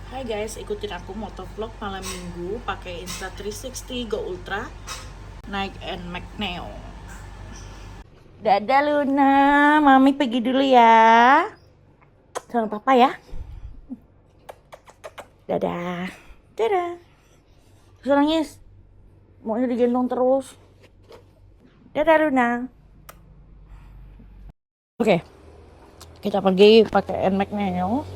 Hai guys, ikutin aku motovlog malam minggu pakai Insta360 Go Ultra naik NMAX Neo. Dadah Luna, mami pergi dulu ya. Sama papa ya. Dadah. Dadah. Terus nangis. Maunya digendong terus. Dadah Luna. Oke. Kita pergi pakai NMAX Neo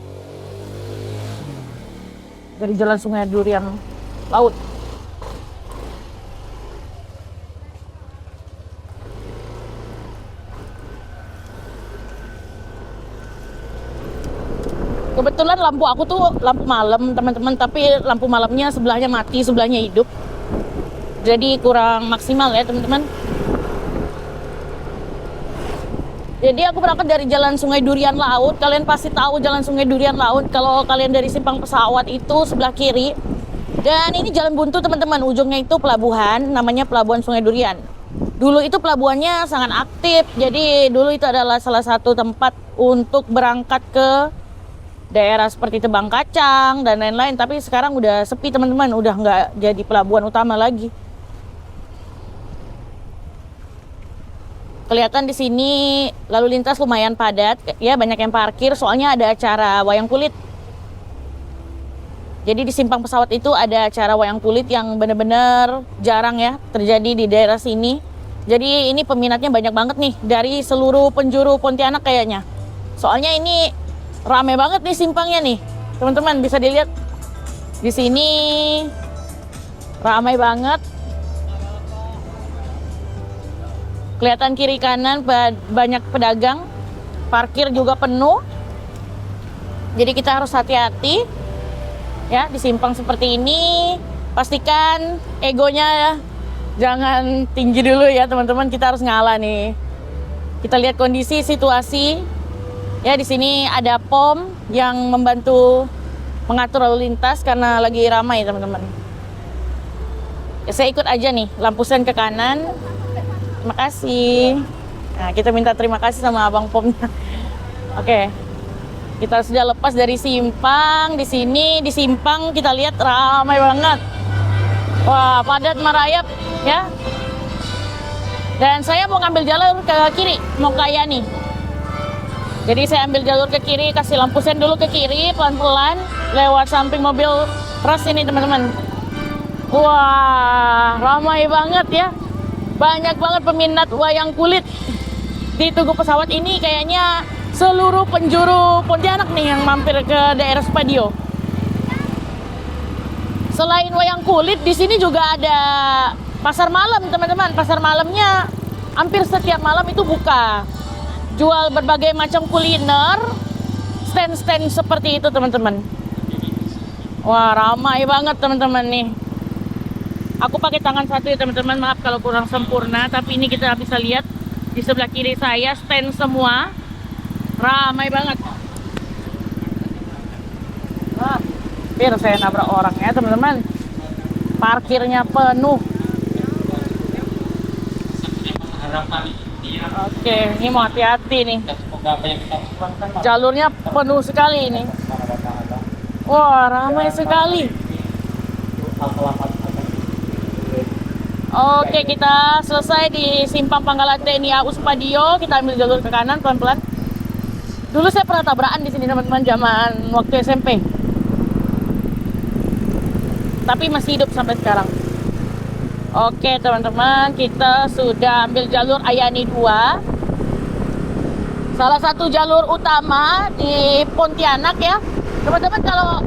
dari Jalan Sungai Durian Laut. Kebetulan lampu aku tuh lampu malam teman-teman, tapi lampu malamnya sebelahnya mati, sebelahnya hidup. Jadi kurang maksimal ya teman-teman. Jadi aku berangkat dari Jalan Sungai Durian Laut. Kalian pasti tahu Jalan Sungai Durian Laut. Kalau kalian dari Simpang Pesawat itu sebelah kiri. Dan ini jalan buntu teman-teman. Ujungnya itu pelabuhan, namanya Pelabuhan Sungai Durian. Dulu itu pelabuhannya sangat aktif. Jadi dulu itu adalah salah satu tempat untuk berangkat ke daerah seperti Tebang Kacang dan lain-lain. Tapi sekarang udah sepi teman-teman. Udah nggak jadi pelabuhan utama lagi. Kelihatan di sini lalu lintas lumayan padat, ya banyak yang parkir soalnya ada acara wayang kulit. Jadi di Simpang Pesawat itu ada acara wayang kulit yang benar-benar jarang ya terjadi di daerah sini. Jadi ini peminatnya banyak banget nih dari seluruh penjuru Pontianak kayaknya. Soalnya ini rame banget nih simpangnya nih, teman-teman bisa dilihat di sini ramai banget. Kelihatan kiri kanan banyak pedagang, parkir juga penuh. Jadi kita harus hati-hati ya di simpang seperti ini. Pastikan egonya jangan tinggi dulu ya teman-teman. Kita harus ngalah nih. Kita lihat kondisi situasi. Ya di sini ada POM yang membantu mengatur lalu lintas karena lagi ramai teman-teman. Ya, saya ikut aja nih, lampu sen ke kanan. Terima kasih. Nah, kita minta terima kasih sama Abang Pomnya. Oke. Kita sudah lepas dari simpang. Di sini di simpang kita lihat ramai banget. Wah, padat merayap ya. Dan saya mau ngambil jalur ke kiri, mau ke Yani. Jadi saya ambil jalur ke kiri, kasih lampu sen dulu ke kiri, pelan-pelan lewat samping mobil ras ini teman-teman. Wah, ramai banget ya. Banyak banget peminat wayang kulit di Tugu Pesawat ini. Kayaknya seluruh penjuru Pontianak nih yang mampir ke daerah Spadio. Selain wayang kulit, di sini juga ada pasar malam teman-teman. Pasar malamnya hampir setiap malam itu buka, jual berbagai macam kuliner, stand-stand seperti itu teman-teman. Wah, ramai banget teman-teman nih. Aku pakai tangan satu ya teman-teman, maaf kalau kurang sempurna. Tapi ini kita bisa lihat di sebelah kiri saya stand semua. Ramai banget. Hampir saya nabrak orang ya teman-teman. Parkirnya penuh. Oke, ini mau hati-hati nih. Jalurnya penuh sekali ini. Wah, ramai sekali. Oke, kita selesai di Simpang Pangkalan TNI AU Spadio. Kita ambil jalur ke kanan pelan-pelan. Dulu saya pernah tabrakan di sini teman-teman zaman waktu SMP. Tapi masih hidup sampai sekarang. Oke teman-teman, kita sudah ambil jalur Ayani 2. Salah satu jalur utama di Pontianak ya. Teman-teman kalau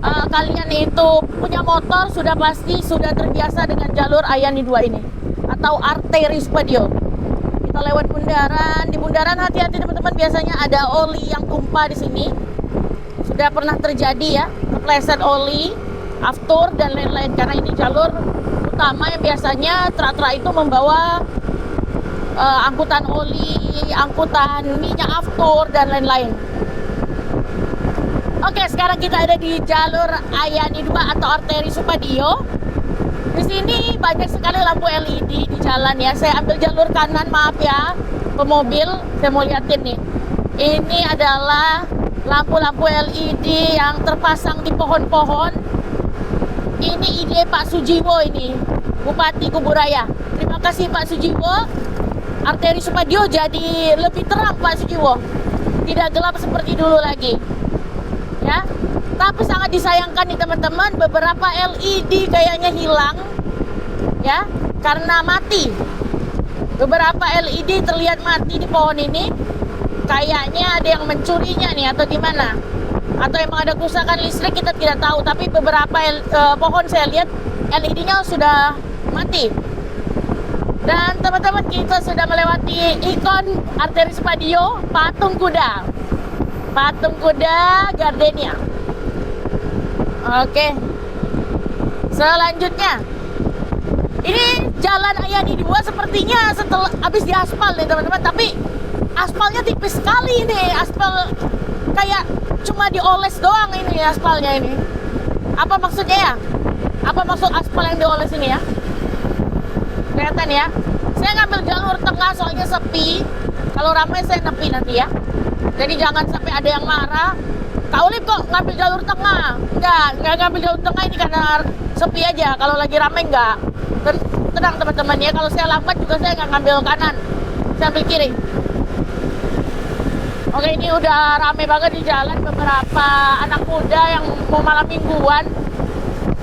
kalian itu punya motor sudah pasti sudah terbiasa dengan jalur Ayani 2 ini atau arteri Spadio. Kita lewat bundaran, di bundaran hati-hati teman-teman, biasanya ada oli yang tumpah di sini. Sudah pernah terjadi ya, kepleset oli, aftur dan lain-lain karena ini jalur utama yang biasanya truk-truk itu membawa angkutan oli, angkutan minyak aftur dan lain-lain. Oke, sekarang kita ada di jalur Ayani 2 atau arteri Spadio. Di sini banyak sekali lampu LED di jalan ya. Saya ambil jalur kanan, maaf ya, pemobil. Saya mau liatin nih. Ini adalah lampu-lampu LED yang terpasang di pohon-pohon. Ini ide Pak Sujiwo ini, Bupati Kuburaya. Terima kasih Pak Sujiwo. Arteri Supadio jadi lebih terang Pak Sujiwo. Tidak gelap seperti dulu lagi. Ya. Tapi sangat disayangkan nih teman-teman, beberapa LED kayaknya hilang. Ya, karena mati. Beberapa LED terlihat mati di pohon ini. Kayaknya ada yang mencurinya nih atau gimana? Atau emang ada kerusakan listrik, kita tidak tahu. Tapi beberapa pohon saya lihat LED-nya sudah mati. Dan teman-teman, kita sudah melewati ikon Arteri Supadio, patung kuda. Patung kuda Gardenia. Oke. Selanjutnya, ini Jalan Ayani 2 sepertinya setelah habis diaspal nih teman-teman, tapi aspalnya tipis sekali nih, aspal kayak cuma dioles doang ini aspalnya ini. Apa maksudnya ya? Apa maksud aspal yang dioles ini ya? Kelihatan ya? Saya ngambil jalur tengah soalnya sepi. Kalau ramai saya nepi nanti ya. Jadi jangan sampai ada yang marah. Kak Ulip kok ngambil jalur tengah? Enggak ngambil jalur tengah ini karena sepi aja. Kalau lagi ramai enggak. Tenang teman-teman ya, kalau saya lambat juga saya nggak ngambil kanan, saya ambil kiri. Oke, ini udah rame banget di jalan, beberapa anak muda yang mau malam mingguan,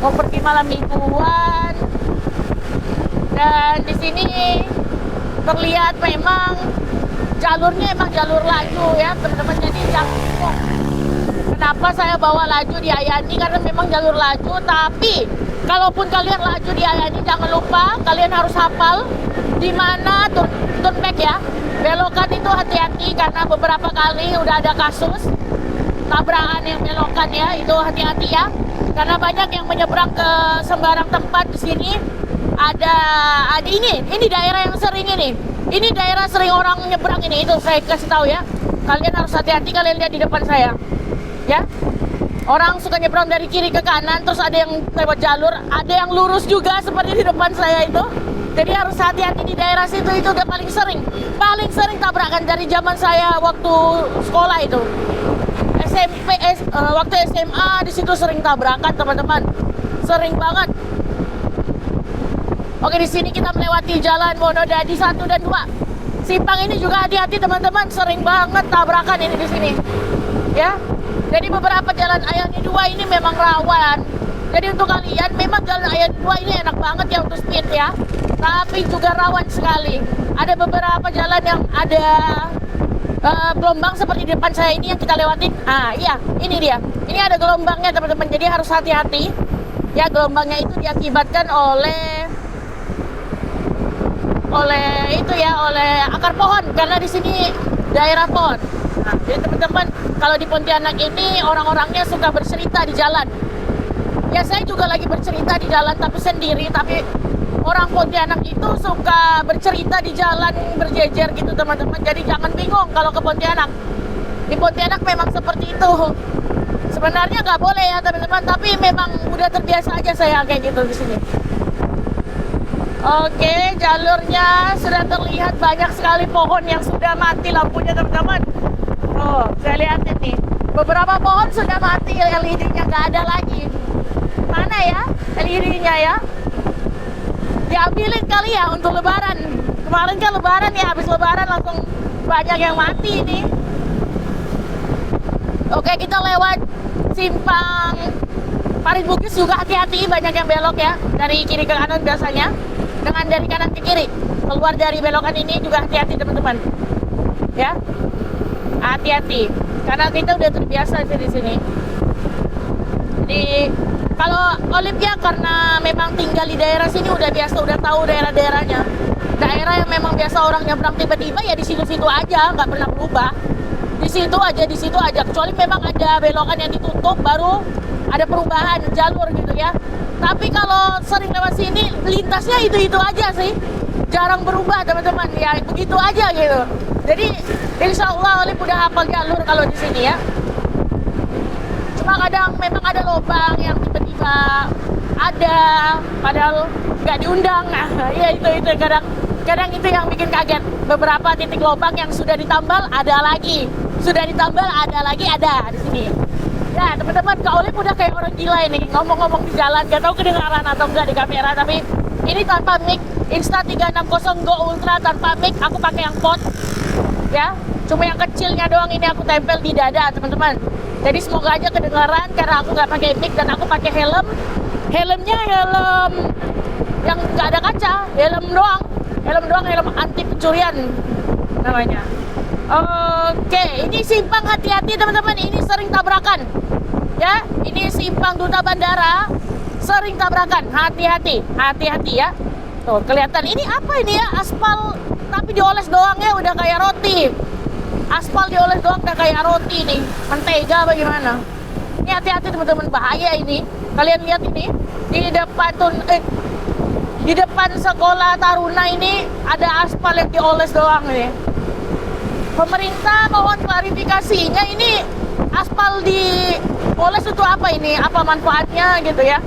mau pergi malam mingguan. Dan di sini terlihat memang jalurnya emang jalur laju ya teman-teman, jadi jangan. Kenapa saya bawa laju di Ayani? Karena memang jalur laju, tapi kalaupun kalian laju di Ayani, jangan lupa kalian harus hafal di mana turn back ya. Belokan itu hati-hati karena beberapa kali udah ada kasus tabrakan yang belokan ya, itu hati-hati ya. Karena banyak yang menyeberang ke sembarang tempat di sini. Ada ini daerah yang sering ini. Ini daerah sering orang nyebrang ini, itu saya kasih tahu ya. Kalian harus hati-hati, kalian lihat di depan saya. Ya. Orang suka nyebrang dari kiri ke kanan, terus ada yang lewat jalur, ada yang lurus juga seperti di depan saya itu. Jadi harus hati-hati di daerah situ, itu udah paling sering tabrakan dari zaman saya waktu sekolah itu. Waktu SMA di situ sering tabrakan teman-teman, sering banget. Oke, di sini kita melewati jalan Wonodadi 1 dan 2. Simpang ini juga hati-hati teman-teman, sering banget tabrakan ini di sini. Ya. Jadi beberapa jalan Ayani 2 ini memang rawan. Jadi untuk kalian, memang jalan Ayani 2 ini enak banget ya untuk speed ya. Tapi juga rawan sekali. Ada beberapa jalan yang ada gelombang seperti di depan saya ini yang kita lewatin. Ah iya, ini dia. Ini ada gelombangnya teman-teman, jadi harus hati-hati. Ya, gelombangnya itu diakibatkan oleh akar pohon, karena di sini daerah pohon. Nah, jadi teman-teman, kalau di Pontianak ini orang-orangnya suka bercerita di jalan. Ya, saya juga lagi bercerita di jalan tapi sendiri, tapi orang Pontianak itu suka bercerita di jalan berjejer gitu teman-teman. Jadi jangan bingung kalau ke Pontianak. Di Pontianak memang seperti itu. Sebenarnya nggak boleh ya teman-teman, tapi memang udah terbiasa aja saya kayak gitu di sini. Oke, jalurnya sudah terlihat banyak sekali pohon yang sudah mati lampunya teman-teman. Oh, saya lihat ini. Beberapa pohon sudah mati, LED-nya nggak ada lagi. Mana ya LED-nya ya? Diambilin kali ya untuk lebaran. Kemarin kan lebaran ya, habis lebaran langsung banyak yang mati ini. Oke, kita lewat simpang Parit Bugis juga hati-hati, banyak yang belok ya. Dari kiri ke kanan biasanya. Dengan dari kanan ke kiri. Keluar dari belokan ini juga hati-hati teman-teman. Ya. Hati-hati. Karena kita udah terbiasa di sini. Jadi kalau Olympia karena memang tinggal di daerah sini udah biasa, udah tahu daerah-daerahnya. Daerah yang memang biasa orang nyebrang tiba-tiba ya di situ-situ aja, nggak pernah berubah. Di situ aja. Kecuali memang ada belokan yang ditutup, baru ada perubahan jalur gitu ya. Tapi kalau sering lewat sini, lintasnya itu-itu aja sih. Jarang berubah teman-teman, ya begitu aja gitu. Jadi insya Allah Olympia udah hafal jalur kalau di sini ya. Cuma kadang memang ada lubang yang tiba-tiba ada, padahal nggak diundang. Nah, ya itu kadang itu yang bikin kaget. Beberapa titik lubang yang sudah ditambal ada lagi, sudah ditambal ada lagi ada di sini. Ya teman-teman, Kak Olip udah kayak orang gila ini ngomong-ngomong di jalan, gak tahu kedengaran atau enggak di kamera, tapi ini tanpa mic, Insta360 Go Ultra tanpa mic, aku pakai yang pot ya, cuma yang kecilnya doang ini aku tempel di dada teman-teman. Jadi semoga aja kedengaran karena aku nggak pakai mic dan aku pakai helmnya helm yang nggak ada kaca, helm doang, helm anti pencurian namanya. Oke, ini simpang hati-hati teman-teman, ini sering tabrakan ya, ini simpang Duta Bandara sering tabrakan, hati-hati ya. Tuh kelihatan ini apa ini ya, aspal tapi dioles doang ya udah kayak roti, aspal dioles doang udah kayak roti nih, mentega bagaimana. Ini hati-hati teman-teman, bahaya ini. Kalian lihat ini di depan sekolah Taruna ini ada aspal yang dioles doang ini. Pemerintah mohon klarifikasinya, ini aspal dioles untuk apa ini? Apa manfaatnya gitu ya?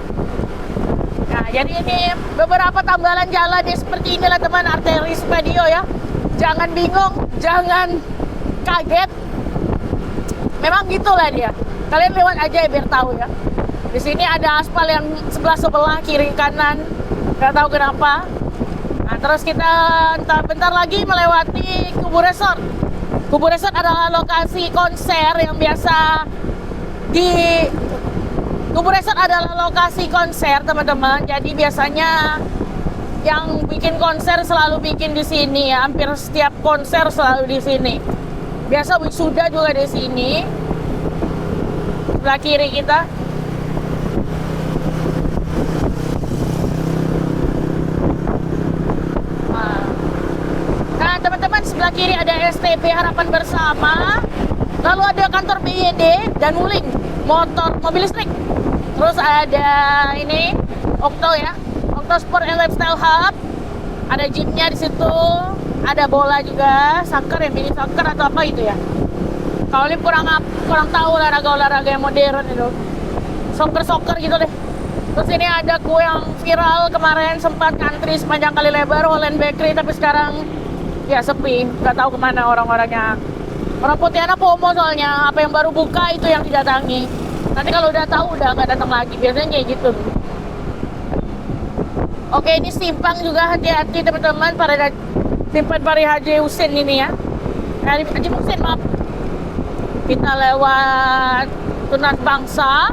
Nah, jadi ini beberapa tambalan jalan ya seperti inilah teman, arteri Spadio ya. Jangan bingung, jangan kaget. Memang gitulah dia. Kalian lewat aja ya biar tahu ya. Di sini ada aspal yang sebelah kiri kanan. Gak tahu kenapa. Nah, terus kita bentar lagi melewati Kubu Resort. Kubu Resort adalah lokasi konser yang biasa di Kubu Resort adalah lokasi konser teman-teman. Jadi biasanya yang bikin konser selalu bikin di sini ya. Hampir setiap konser selalu di sini. Biasa wisuda juga di sini. Sebelah kiri kita. Nah teman-teman, sebelah kiri ada STB Harapan Bersama. Lalu ada kantor BYD dan Wuling mobil listrik. Terus ada ini Okto ya, Okto Sport and Lifestyle Hub. Ada gymnya di situ, ada bola juga, soccer ya, mini soccer atau apa itu ya. Kalau ini kurang tahu olahraga yang modern itu, soccer gitu deh. Terus ini ada kue yang viral kemarin, sempat ngantri sepanjang kali lebar, Holland Bakery, tapi sekarang ya sepi, nggak tahu kemana orang-orangnya. Orang Pontianak FOMO soalnya, apa yang baru buka itu yang didatangi. Nanti kalau udah tahu udah nggak datang lagi, biasanya kayak gitu. Oke, ini simpang juga hati-hati teman-teman, pada simpan Pari Haji Husin ini ya. Haji Husin maaf. Kita lewat Tunas Bangsa.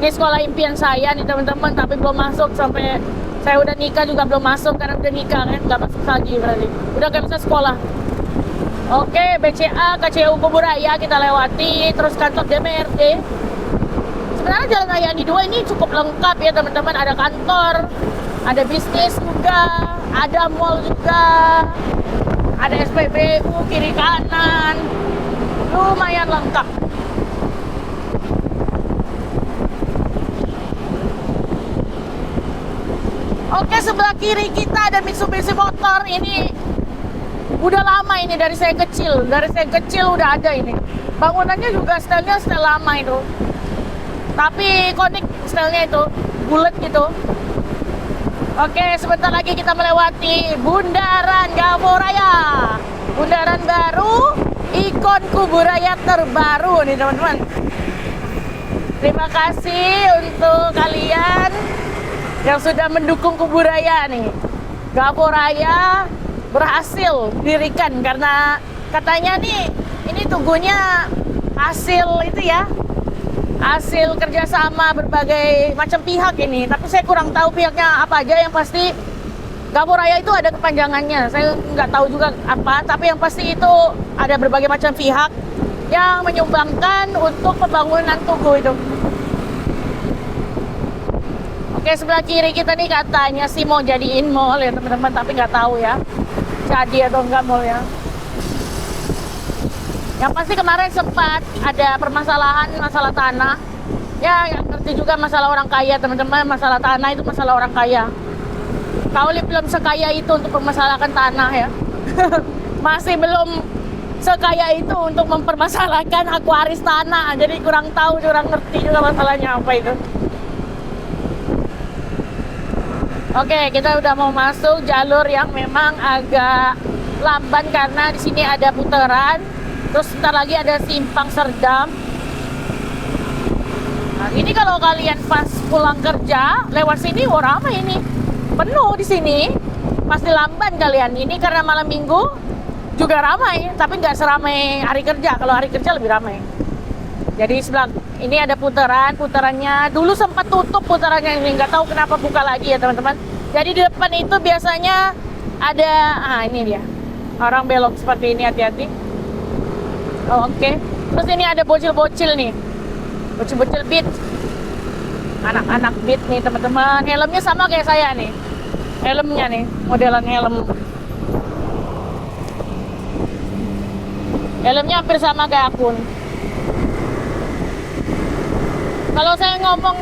Ini sekolah impian saya nih teman-teman, tapi belum masuk sampai saya udah nikah juga belum masuk karena udah nikah kan, nggak masuk lagi berarti. Udah nggak bisa sekolah. Oke, BCA, KCU Kubur Raya kita lewati, terus kantor DPRD. Sebenarnya Jalan Raya Andi 2 ini cukup lengkap ya teman-teman, ada kantor, ada bisnis juga, ada mall juga, ada SPBU kiri kanan, lumayan lengkap. Oke, sebelah kiri kita ada Mitsubishi Motor. Ini udah lama ini, dari saya kecil udah ada ini. Bangunannya juga stylenya style lama itu, tapi ikonik stylenya itu, bulat gitu. Oke, sebentar lagi kita melewati Bundaran Gavoraya, bundaran baru, ikon Kubur Raya terbaru nih teman-teman. Terima kasih untuk kalian yang sudah mendukung Kubur Raya nih. Gavoraya berhasil dirikan karena katanya nih ini tugunya hasil itu ya, hasil kerjasama berbagai macam pihak ini, tapi saya kurang tahu pihaknya apa aja. Yang pasti Gavoraya itu ada kepanjangannya, saya nggak tahu juga apa, tapi yang pasti itu ada berbagai macam pihak yang menyumbangkan untuk pembangunan tugu itu. Oke, sebelah kiri kita nih katanya sih mau jadiin mall ya teman-teman, tapi nggak tahu ya jadi atau enggak mallnya. Yang pasti kemarin sempat ada permasalahan masalah tanah. Ya, yang ngerti juga masalah orang kaya teman-teman, masalah tanah itu masalah orang kaya. Kauli belum sekaya itu untuk mempermasalahkan tanah ya. Masih belum sekaya itu untuk mempermasalahkan hak waris tanah. Jadi kurang tahu, kurang ngerti juga masalahnya apa itu. Oke, kita udah mau masuk jalur yang memang agak lamban karena di sini ada putaran. Terus sebentar lagi ada simpang Serdam. Nah, ini kalau kalian pas pulang kerja lewat sini, wah ramai ini, penuh di sini. Pasti lamban kalian. Ini karena malam minggu juga ramai, tapi nggak seramai hari kerja. Kalau hari kerja lebih ramai. Jadi sebelah ini ada putarannya dulu sempat tutup putarannya ini, nggak tahu kenapa buka lagi ya teman-teman. Jadi di depan itu biasanya ada, ini dia, orang belok seperti ini, hati-hati. Oke. Terus ini ada bocil-bocil nih, bocil-bocil beat, anak-anak beat nih teman-teman. Helmnya sama kayak saya nih, helmnya nih, modelan helmnya hampir sama kayak akun. Kalau saya ngomong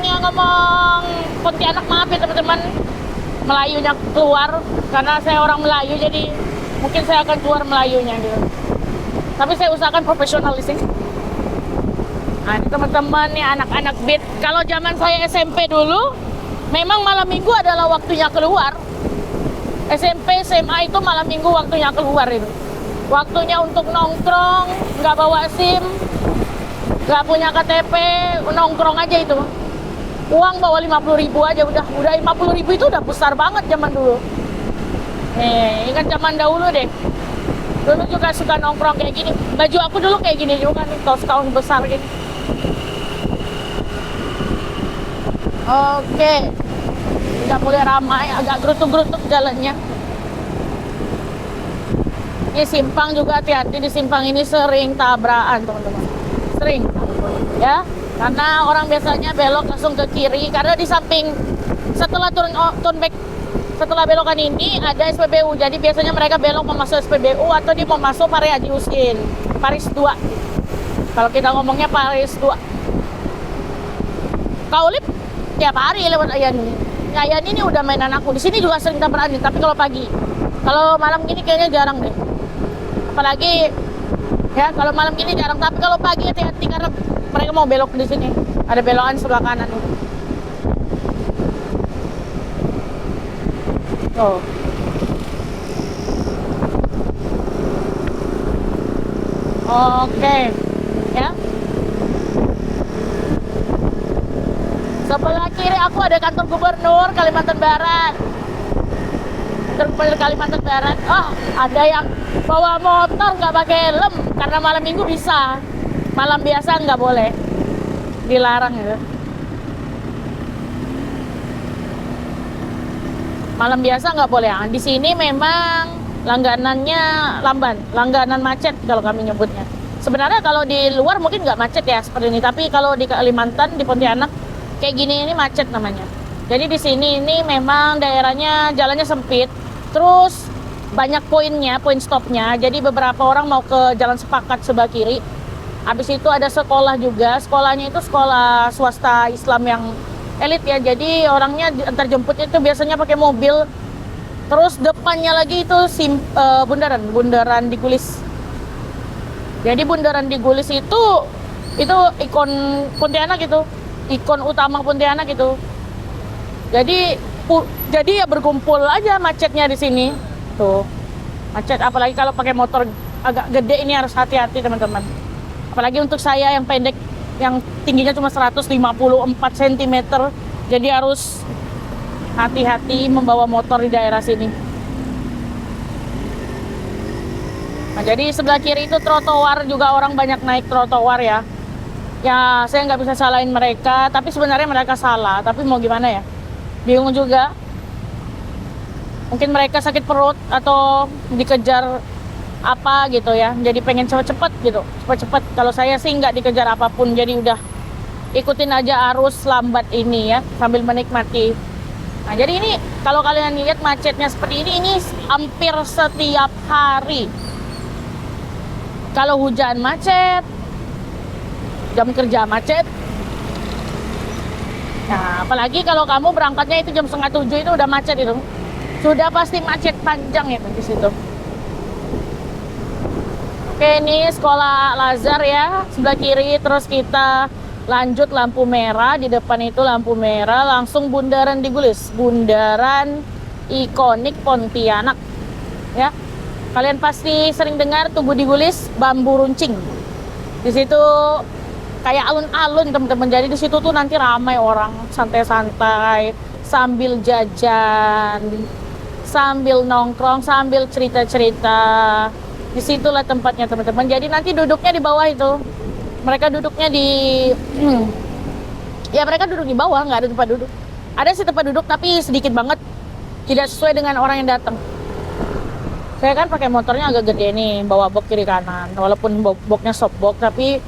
Pontianak, maaf ya teman-teman, Melayunya keluar karena saya orang Melayu, jadi mungkin saya akan keluar Melayunya gitu. Tapi saya usahakan profesional di sini. Nah, ini teman-teman nih anak-anak beat. Kalau zaman saya SMP dulu, memang malam minggu adalah waktunya keluar. SMP, SMA itu malam minggu waktunya keluar itu. Waktunya untuk nongkrong, nggak bawa SIM, nggak punya KTP, nongkrong aja itu. Uang bawa 50.000 aja udah 50.000 itu udah besar banget zaman dulu. Nih, ingat zaman dahulu deh. Dulu juga suka nongkrong kayak gini. Baju aku dulu kayak gini juga nih, kaos besar gini. Oke. Udah mulai ramai, agak gerutuk-gerutuk jalannya. Ini simpang juga, hati-hati di simpang ini sering tabrakan teman-teman. Sering. Ya. Karena orang biasanya belok langsung ke kiri, karena di samping setelah turn back, setelah belokan ini ada SPBU. Jadi biasanya mereka belok mau masuk SPBU atau dia mau masuk Paris 2. Kalau kita ngomongnya Paris 2. Kaulip tiap hari lewat Ayan ini. Ayan ini udah mainan aku. Di sini juga sering tabrakan, tapi kalau pagi. Kalau malam gini kayaknya jarang deh. Apalagi ya kalau malam gini jarang, tapi kalau pagi hati-hati karena mereka mau belok di sini. Ada belokan sebelah kanan nih. Oh. Oke. Ya. Sebelah kiri aku ada kantor gubernur Kalimantan Barat. Kantor gubernur Kalimantan Barat. Oh, ada yang bawa motor nggak pakai helm karena malam minggu bisa. Malam biasa nggak boleh, dilarang ya. Malam biasa nggak boleh. Di sini memang langganannya lamban, langganan macet kalau kami nyebutnya. Sebenarnya kalau di luar mungkin nggak macet ya seperti ini, tapi kalau di Kalimantan, di Pontianak kayak gini ini macet namanya. Jadi di sini ini memang daerahnya jalannya sempit, terus banyak poinnya, poin stopnya. Jadi beberapa orang mau ke jalan sepakat sebelah kiri. Habis itu ada sekolah juga. Sekolahnya itu sekolah swasta Islam yang elit ya. Jadi orangnya antar jemputnya itu biasanya pakai mobil. Terus depannya lagi itu bundaran di Gulis. Jadi bundaran di Gulis itu ikon Pontianak itu. Ikon utama Pontianak itu. Jadi ya berkumpul aja macetnya di sini. Tuh. Macet apalagi kalau pakai motor agak gede ini harus hati-hati teman-teman. Apalagi untuk saya yang pendek, yang tingginya cuma 154 cm, jadi harus hati-hati membawa motor di daerah sini. Nah, jadi sebelah kiri itu trotoar, juga orang banyak naik trotoar ya. Ya, saya nggak bisa salahin mereka, tapi sebenarnya mereka salah. Tapi mau gimana ya? Bingung juga. Mungkin mereka sakit perut atau dikejar apa gitu ya, jadi pengen cepet-cepet gitu, cepet-cepet. Kalau saya sih nggak dikejar apapun, jadi udah ikutin aja arus lambat ini ya, sambil menikmati. Nah, jadi ini kalau kalian lihat macetnya seperti ini hampir setiap hari. Kalau hujan macet, jam kerja macet. Nah, apalagi kalau kamu berangkatnya itu jam 6:30 itu udah macet itu. Sudah pasti macet panjang ya di situ. Oke, ini sekolah Al-Azhar ya, sebelah kiri. Terus kita lanjut lampu merah, di depan itu lampu merah, langsung bundaran di Gulis, bundaran ikonik Pontianak ya. Kalian pasti sering dengar Tugu di Gulis, Bambu Runcing. Di situ kayak alun-alun teman-teman. Jadi di situ tuh nanti ramai orang santai-santai sambil jajan, sambil nongkrong, sambil cerita-cerita. Disitulah tempatnya teman-teman. Jadi nanti duduknya di bawah itu. Mereka duduknya di ya mereka duduk di bawah, nggak ada tempat duduk. Ada sih tempat duduk tapi sedikit banget, tidak sesuai dengan orang yang datang. Saya kan pakai motornya agak gede nih, bawa box kiri kanan. Walaupun boxnya softbox, tapi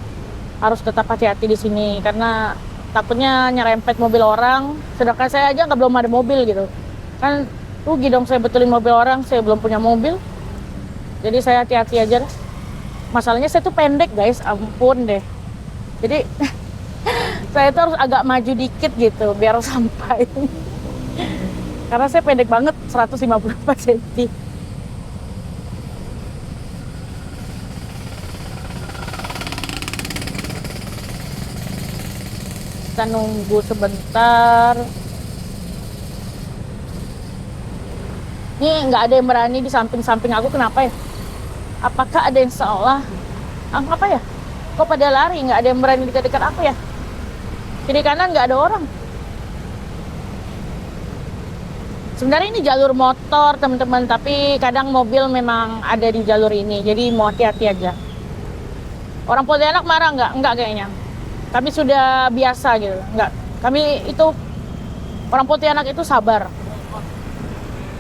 harus tetap hati-hati di sini karena takutnya nyerempet mobil orang. Sedangkan saya aja nggak belum ada mobil gitu. Kan rugi dong saya betulin mobil orang, saya belum punya mobil. Jadi saya hati-hati aja deh. Masalahnya saya tuh pendek guys, ampun deh. Jadi saya tuh harus agak maju dikit gitu biar sampai. Karena saya pendek banget, 154 cm. Kita nunggu sebentar. Ini nggak ada yang berani di samping-samping aku, kenapa ya? Apakah ada yang salah? Apa ya? Kok pada lari? Nggak ada yang berani dekat-dekat aku ya? Kiri kanan nggak ada orang. Sebenarnya ini jalur motor teman-teman, tapi kadang mobil memang ada di jalur ini, jadi mau hati-hati aja. Orang Pontianak marah nggak? Nggak kayaknya. Kami sudah biasa gitu, nggak. Kami itu orang Pontianak itu sabar.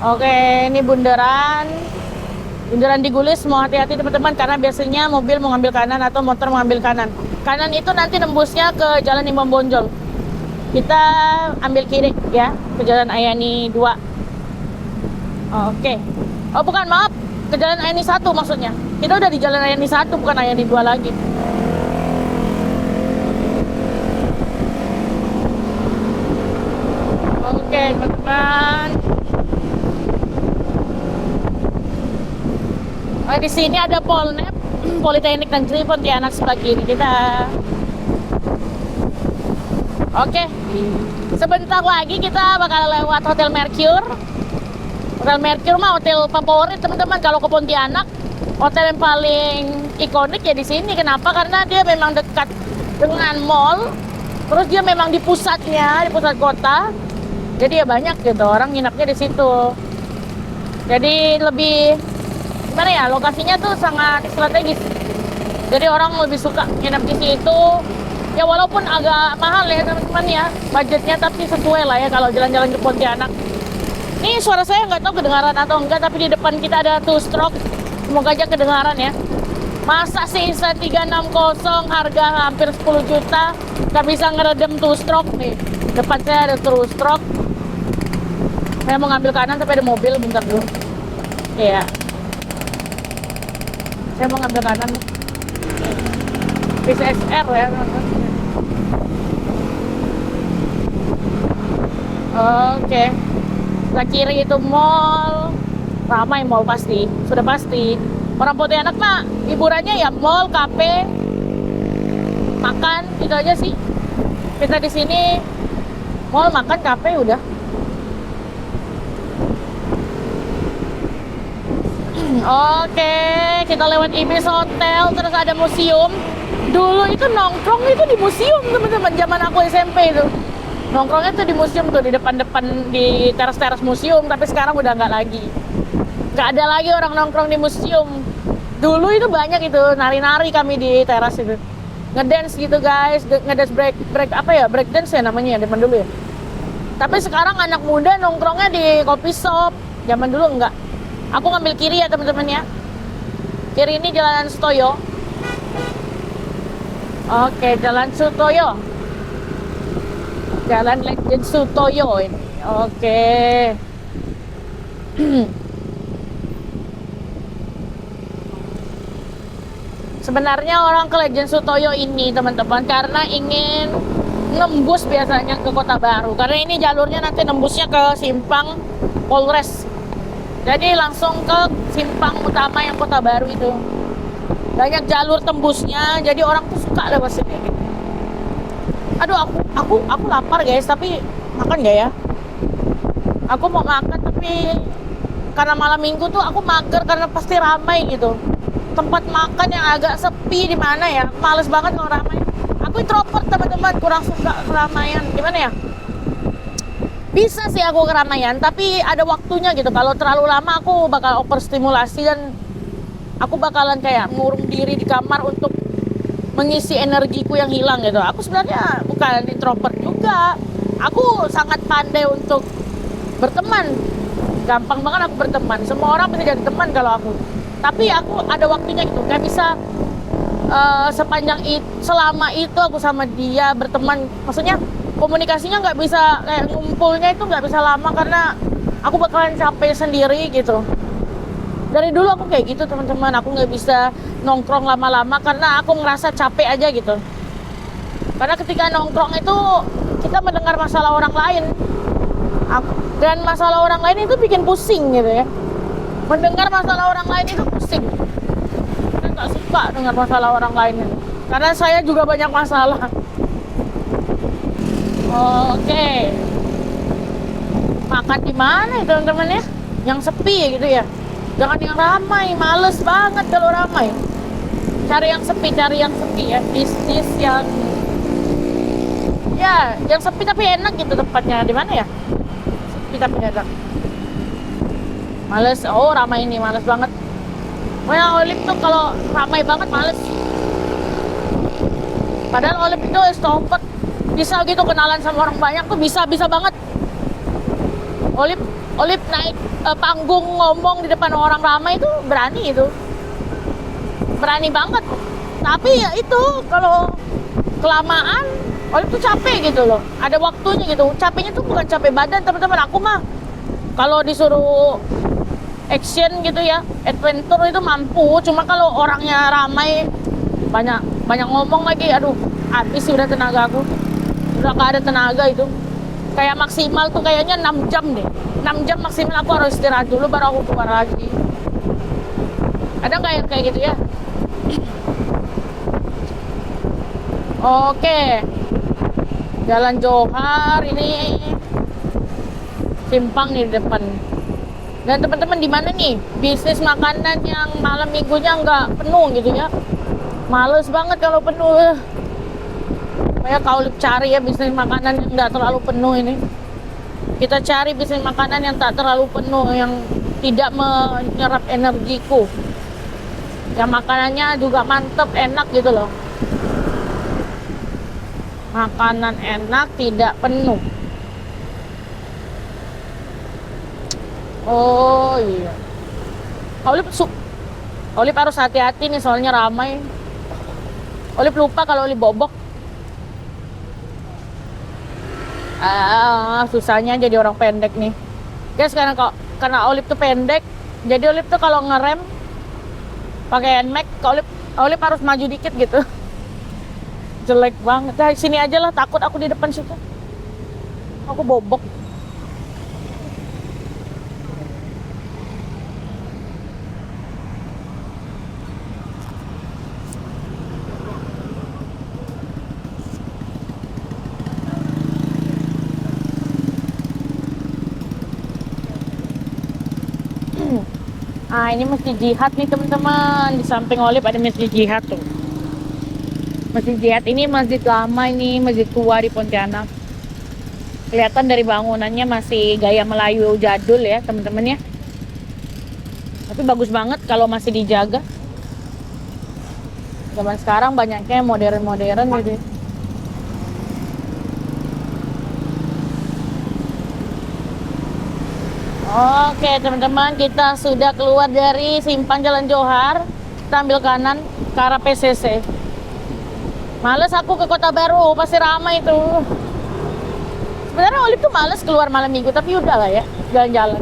Oke, ini bundaran di Gulis, mau hati-hati teman-teman karena biasanya mobil mau ngambil kanan atau motor mau ngambil kanan. Kanan itu nanti nembusnya ke Jalan Imam Bonjol. Kita ambil kiri ya, ke Jalan Ayani 2. Oke. Oh bukan, maaf, ke Jalan Ayani 1 maksudnya. Kita udah di Jalan Ayani 1, bukan Ayani 2 lagi. Oke teman-teman. Oh, di sini ada Polnep, Politeknik Negeri Pontianak sebelah kiri kita. Oke, sebentar lagi kita bakal lewat Hotel Mercure. Hotel Mercure mah hotel favorit teman-teman kalau ke Pontianak. Hotel yang paling ikonik ya di sini. Kenapa? Karena dia memang dekat dengan mall. Terus dia memang di pusatnya, di pusat kota. Jadi ya banyak gitu orang nginapnya di situ. Jadi lebih gimana ya, lokasinya tuh sangat strategis. Jadi orang lebih suka nginap di situ. Ya walaupun agak mahal ya teman-teman ya budgetnya, tapi sesuai lah ya kalau jalan-jalan ke Pontianak. Ini suara saya nggak tahu kedengaran atau enggak, tapi di depan kita ada two stroke. Semoga aja kedengaran ya. Masa sih Insta 360 harga hampir 10 juta nggak bisa ngeredem two stroke nih. Depan saya ada two stroke. Saya mau ngambil kanan tapi ada mobil, bentar dulu. Iya. Saya mau ngambil kanan. Bis XR ya. Oke. Sebelah kiri itu mall. Ramai mall pasti, sudah pasti. Orang Pontianak mah hiburannya ya mall, kafe, makan, itu aja sih. Kita di sini mall, makan, kafe udah. Oke, kita lewat Ibis Hotel, terus ada museum. Dulu itu nongkrong itu di museum teman-teman, zaman aku SMP itu. Nongkrongnya tuh di museum tuh, di depan-depan di teras-teras museum, tapi sekarang udah nggak lagi. Nggak ada lagi orang nongkrong di museum. Dulu itu banyak itu, nari-nari kami di teras itu. Ngedance gitu guys, ngedance break apa ya, break dance ya namanya ya, zaman dulu ya. Tapi sekarang anak muda nongkrongnya di coffee shop, zaman dulu enggak. Aku ngambil kiri ya teman-teman ya. Kiri ini Jalan Sutoyo. Oke, Jalan Sutoyo. Jalan Legend Sutoyo ini. Oke. Sebenarnya orang ke Legend Sutoyo ini teman-teman karena ingin nembus biasanya ke Kota Baru. Karena ini jalurnya nanti nembusnya ke simpang Polres. Jadi langsung ke simpang utama yang Kota Baru itu. Banyak jalur tembusnya, jadi orang tuh suka lewat sini gitu. Aduh, aku lapar guys, tapi makan nggak ya? Aku mau makan tapi karena malam minggu tuh aku mager karena pasti ramai gitu. Tempat makan yang agak sepi di mana ya, males banget kalau ramai. Aku introvert teman-teman, kurang suka keramaian. Gimana ya? Bisa sih aku keramaian, tapi ada waktunya gitu. Kalau terlalu lama aku bakal overstimulasi dan aku bakalan kayak ngurung diri di kamar untuk mengisi energiku yang hilang gitu. Aku sebenarnya bukan introvert juga. Aku sangat pandai untuk berteman. Gampang banget aku berteman. Semua orang bisa jadi teman kalau aku. Tapi aku ada waktunya gitu. Gak bisa sepanjang itu, selama itu aku sama dia berteman. Maksudnya komunikasinya nggak bisa kayak ngumpulnya itu nggak bisa lama karena aku bakalan capek sendiri gitu. Dari dulu aku kayak gitu teman-teman, aku nggak bisa nongkrong lama-lama karena aku ngerasa capek aja gitu. Karena ketika nongkrong itu kita mendengar masalah orang lain, dan masalah orang lain itu bikin pusing gitu ya. Mendengar masalah orang lain itu pusing. Saya nggak suka dengar masalah orang lain itu. Karena saya juga banyak masalah. Oke. Makan di mana ya teman-teman ya? Yang sepi gitu ya. Jangan yang ramai, males banget kalau ramai. Cari yang sepi ya. Bisnis yang yang sepi tapi enak gitu tempatnya. Di mana ya? Sepi tapi enak. Males, ramai ini males banget. Pokoknya Olive tuh kalau ramai banget males. Padahal Olive itu extrovert, bisa gitu kenalan sama orang banyak tuh bisa banget. Olive naik panggung ngomong di depan orang ramai itu berani banget. Tapi ya itu kalau kelamaan Olive tuh capek gitu loh. Ada waktunya gitu. Capeknya tuh bukan capek badan teman-teman. Aku mah kalau disuruh action gitu ya, adventure itu mampu. Cuma kalau orangnya ramai, banyak ngomong lagi, aduh habis sih udah tenaga aku. Udah gak ada tenaga itu. Kayak maksimal tuh kayaknya 6 jam deh. 6 jam maksimal aku harus istirahat dulu baru aku keluar lagi. Ada nggak yang kayak gitu ya? Oke. Jalan Johar ini simpang nih di depan. Dan teman-teman di mana nih bisnis makanan yang malam minggunya nggak penuh gitu ya? Males banget kalau penuh. Kayak kau cari ya bisnis makanan yang nggak terlalu penuh ini. Kita cari bisnis makanan yang tak terlalu penuh, yang tidak menyerap energiku. Yang makanannya juga mantep, enak gitu loh. Makanan enak, tidak penuh. Oh iya. Olive harus hati-hati nih soalnya ramai. Olive lupa kalau Olive bobok. Susahnya jadi orang pendek nih. Guys, karena Olive tuh pendek, jadi Olive tuh kalau ngerem pakai NMAX, Olive harus maju dikit gitu. Jelek banget. Nah, sini aja lah, takut aku di depan situ. Aku bobok. Ini Masjid Jihad nih teman-teman. Di samping Olive ada Masjid Jihad tuh. Masjid Jihad ini masjid lama, ini masjid tua di Pontianak. Kelihatan dari bangunannya masih gaya Melayu jadul ya teman-teman ya. Tapi bagus banget kalau masih dijaga. Zaman sekarang banyaknya modern-modern gitu. Oke teman-teman, kita sudah keluar dari simpang Jalan Johar. Kita ambil kanan ke arah PCC. Males aku ke Kota Baru, pasti ramai itu. Sebenarnya Olive tuh males keluar malam minggu, tapi udah lah ya, jalan-jalan.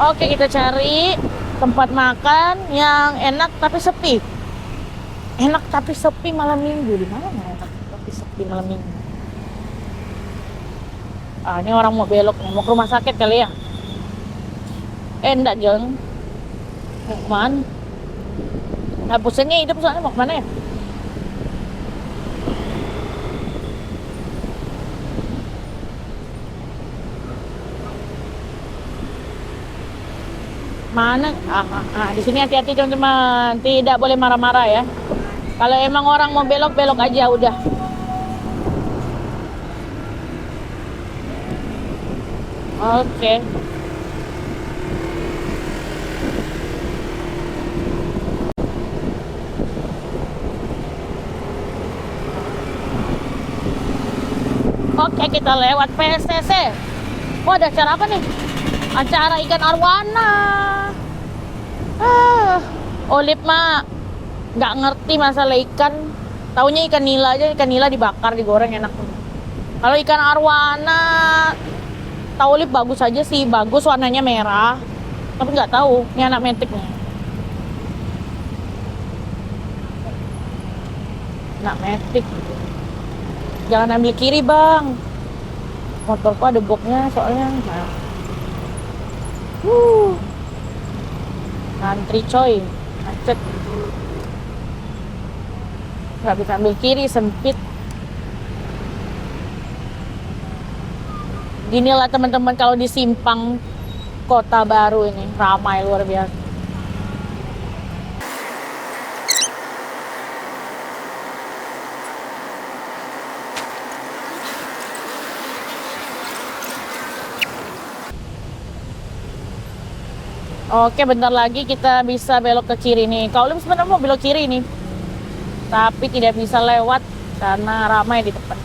Oke, kita cari tempat makan yang enak tapi sepi. Enak tapi sepi malam minggu. Di mana enak tapi sepi malam minggu? Ini orang mau belok, mau ke rumah sakit kali ya. Enggak jeng. Mau kemana? Nah, pusingnya hidup soalnya mau kemana ya? Mana? Di sini hati-hati teman-teman. Tidak boleh marah-marah ya. Kalau emang orang mau belok, belok aja udah. Oke. Oke, kita lewat PSCC. Wah, ada acara apa nih? Acara ikan arwana. Olip mah nggak ngerti masalah ikan. Taunya ikan nila aja, ikan nila dibakar, digoreng enak. Kalau ikan arwana, tahu Olip bagus aja sih, bagus warnanya merah. Tapi nggak tahu, ini anak metik nih. Anak metik. Jangan ambil kiri bang. Motorku ada boxnya soalnya. Nah. Ngantri coy, macet. Nggak bisa ambil kiri, sempit. Inilah teman-teman kalau di simpang Kota Baru ini ramai luar biasa. Oke, bentar lagi kita bisa belok ke kiri nih. Kalau sebenarnya mau belok kiri nih, tapi tidak bisa lewat karena ramai di depan.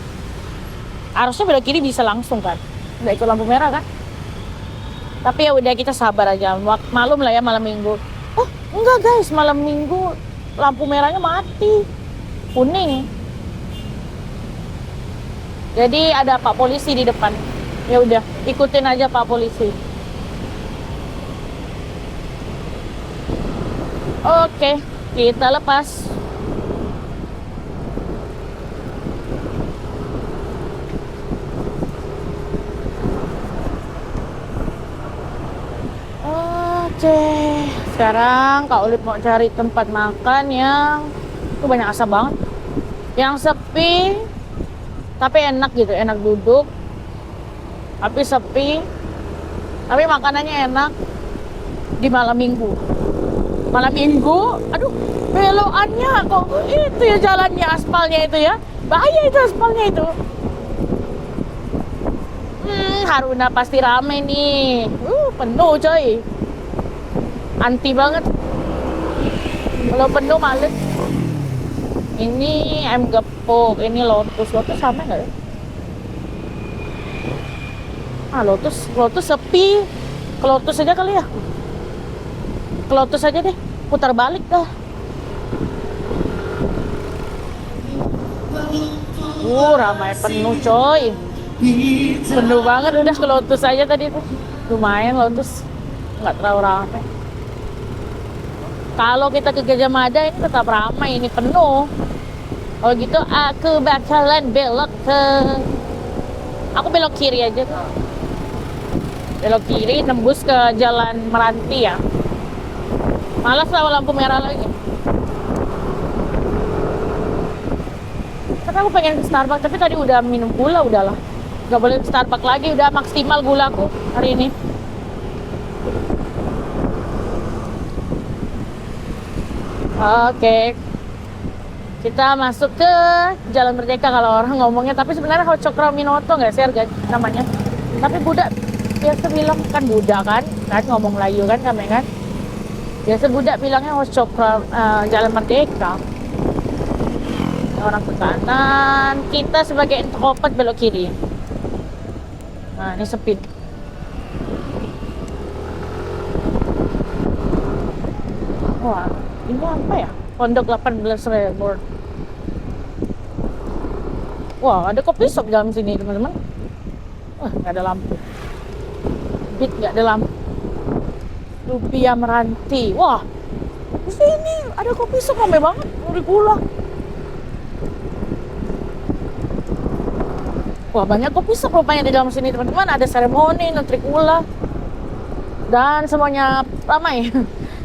Harusnya belok kiri bisa langsung kan, nggak ikut lampu merah kan? Tapi ya udah, kita sabar aja. Malum lah ya, malam minggu. Oh enggak guys, malam minggu lampu merahnya mati, kuning. Jadi ada Pak Polisi di depan. Ya udah, ikutin aja Pak Polisi. Oke, kita lepas. Oke, sekarang Kak Olip mau cari tempat makan yang itu banyak asap banget, yang sepi tapi enak gitu, enak duduk tapi sepi, tapi makanannya enak di malam minggu. Malam minggu, aduh, belokannya kok itu ya, jalannya aspalnya itu ya, bahaya itu aspalnya itu. Haruna pasti rame nih, penuh coy, anti banget. Kalau penuh males. Ini ayam gepuk, ini Lotus sama nggak ya? Lotus sepi. Ke Lotus aja kali ya. Ke Lotus aja deh, putar balik dah. Ramai penuh coy. Penuh banget, udah ke Lotus aja tadi tuh. Lumayan Lotus, nggak terlalu ramai. Kalau kita ke Gajah Mada ini tetap ramai, ini penuh. Kalau gitu aku bakalan belok ke... Aku belok kiri aja tuh. Belok kiri, nembus ke Jalan Meranti ya. Malas lah lampu merah lagi. Tapi aku pengen ke Starbucks, tapi tadi udah minum gula, udahlah. Gak boleh ke Starbucks lagi, udah maksimal gulaku hari ini. Oke. Kita masuk ke Jalan Merdeka kalau orang ngomongnya, tapi sebenarnya Cokroaminoto nggak sih harga namanya. Tapi budak biasa bilang kan budak kan ngomong Melayu kan kami kan. Biasa budak bilangnya Jalan Merdeka. Orang ke kanan, kita sebagai introvert belok kiri. Nah, ini sepi. Wah, ini apa ya? Pondok 18 Reborn. Wah, ada kopi shop dalam sini teman-teman. Wah, nggak ada lampu. Bit nggak ada lampu. Lumpia Meranti. Wah, di sini ada kopi shop ramai banget. Gula. Wah, banyak kopi shop rupanya di dalam sini teman-teman. Ada seremoni, Nutrikula, dan semuanya ramai.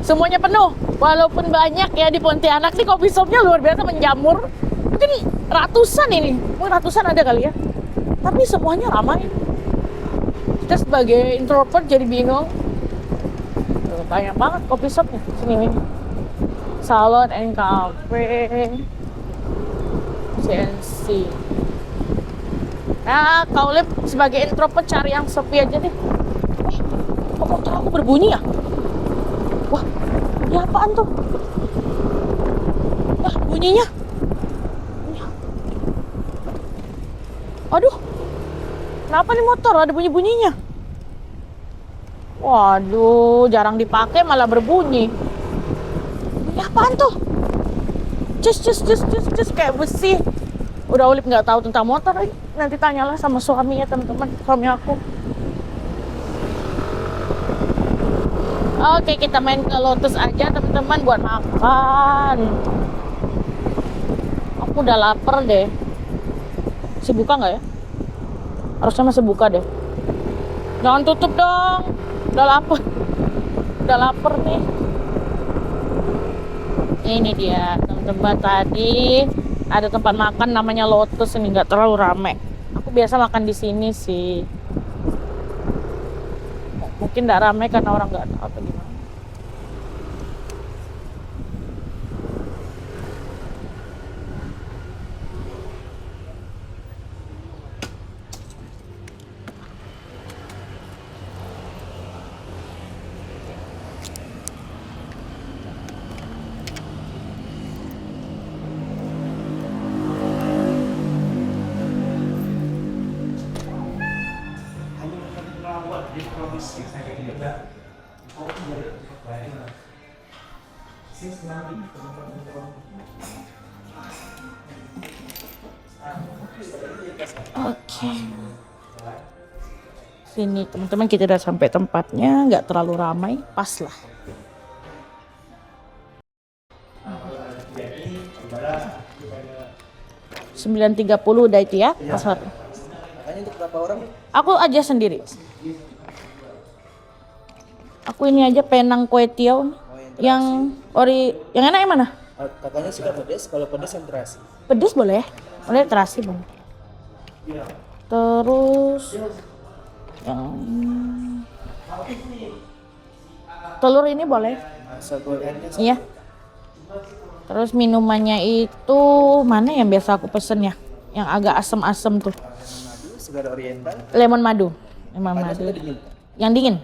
Semuanya penuh. Walaupun banyak ya di Pontianak sih kopi shopnya luar biasa menjamur. Mungkin ratusan ini, mungkin ratusan ada kali ya. Tapi semuanya ramai. Kita sebagai introvert jadi bingung. Banyak banget kopi shopnya sini. Salon and Cafe, CNC. Nah, kau Lip sebagai introvert cari yang sepi aja deh. Kok motor aku berbunyi ya? Wah, ini apaan tuh? Wah, bunyinya. Aduh, kenapa nih motor ada bunyi-bunyinya? Waduh, jarang dipakai malah berbunyi. Ini apaan tuh? Cus, kayak besi. Udah Ulip nggak tahu tentang motor, nanti tanyalah sama suaminya teman-teman, suami aku. Oke, kita main ke Lotus aja teman-teman buat makan. Aku udah lapar deh. Masih buka nggak ya? Harusnya masih buka deh. Jangan tutup dong. Udah lapar. Udah lapar nih. Ini dia teman-teman, tadi ada tempat makan namanya Lotus, ini nggak terlalu rame. Aku biasa makan di sini sih. Mungkin nggak rame karena orang nggak tahu atau gimana. Oke. Sini teman-teman, kita udah sampai tempatnya, nggak terlalu ramai, pas lah. $9.30 udah itu ya, pasar. Makanya untuk berapa orang? Aku aja sendiri. Aku ini aja penang kue tiaw yang yang enak yang mana? Katanya suka pedas, kalau pedas yang terasi. Pedes boleh? Boleh, terasi boleh. Terus yang telur ini boleh? Iya. Terus minumannya itu mana yang biasa aku pesen ya? Yang agak asem-asem tuh. Madu, segar oriental. Lemon madu. Lemon madu. Dingin. Yang dingin.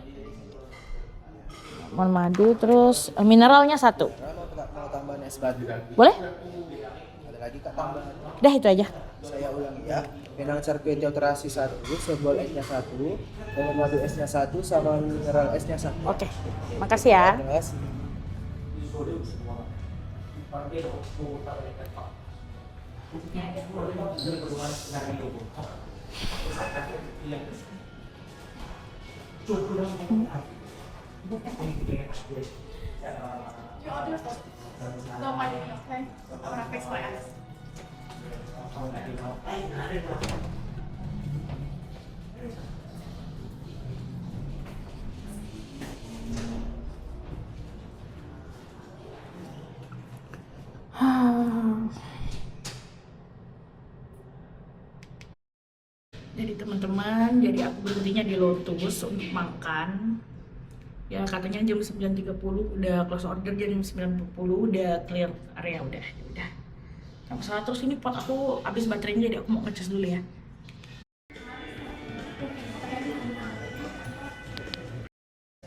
Lemon madu, terus mineralnya 1. Mau tambahan es batu. Boleh? Ada lagi kak tambahan. Dah itu aja. Saya ulangi ya. Penang char-kway teow terasi 1, sebol esnya 1, lemon madu esnya 1, sama mineral esnya 1. Oke. Makasih ya. Terima kasih. Jadi teman-teman, jadi aku berhentinya di Lotus untuk makan. Ya katanya jam 9.30 udah close order, jam 9.40 udah clear area, udah. Nggak masalah. Terus ini pot aku habis baterainya, jadi aku mau ngecas dulu ya.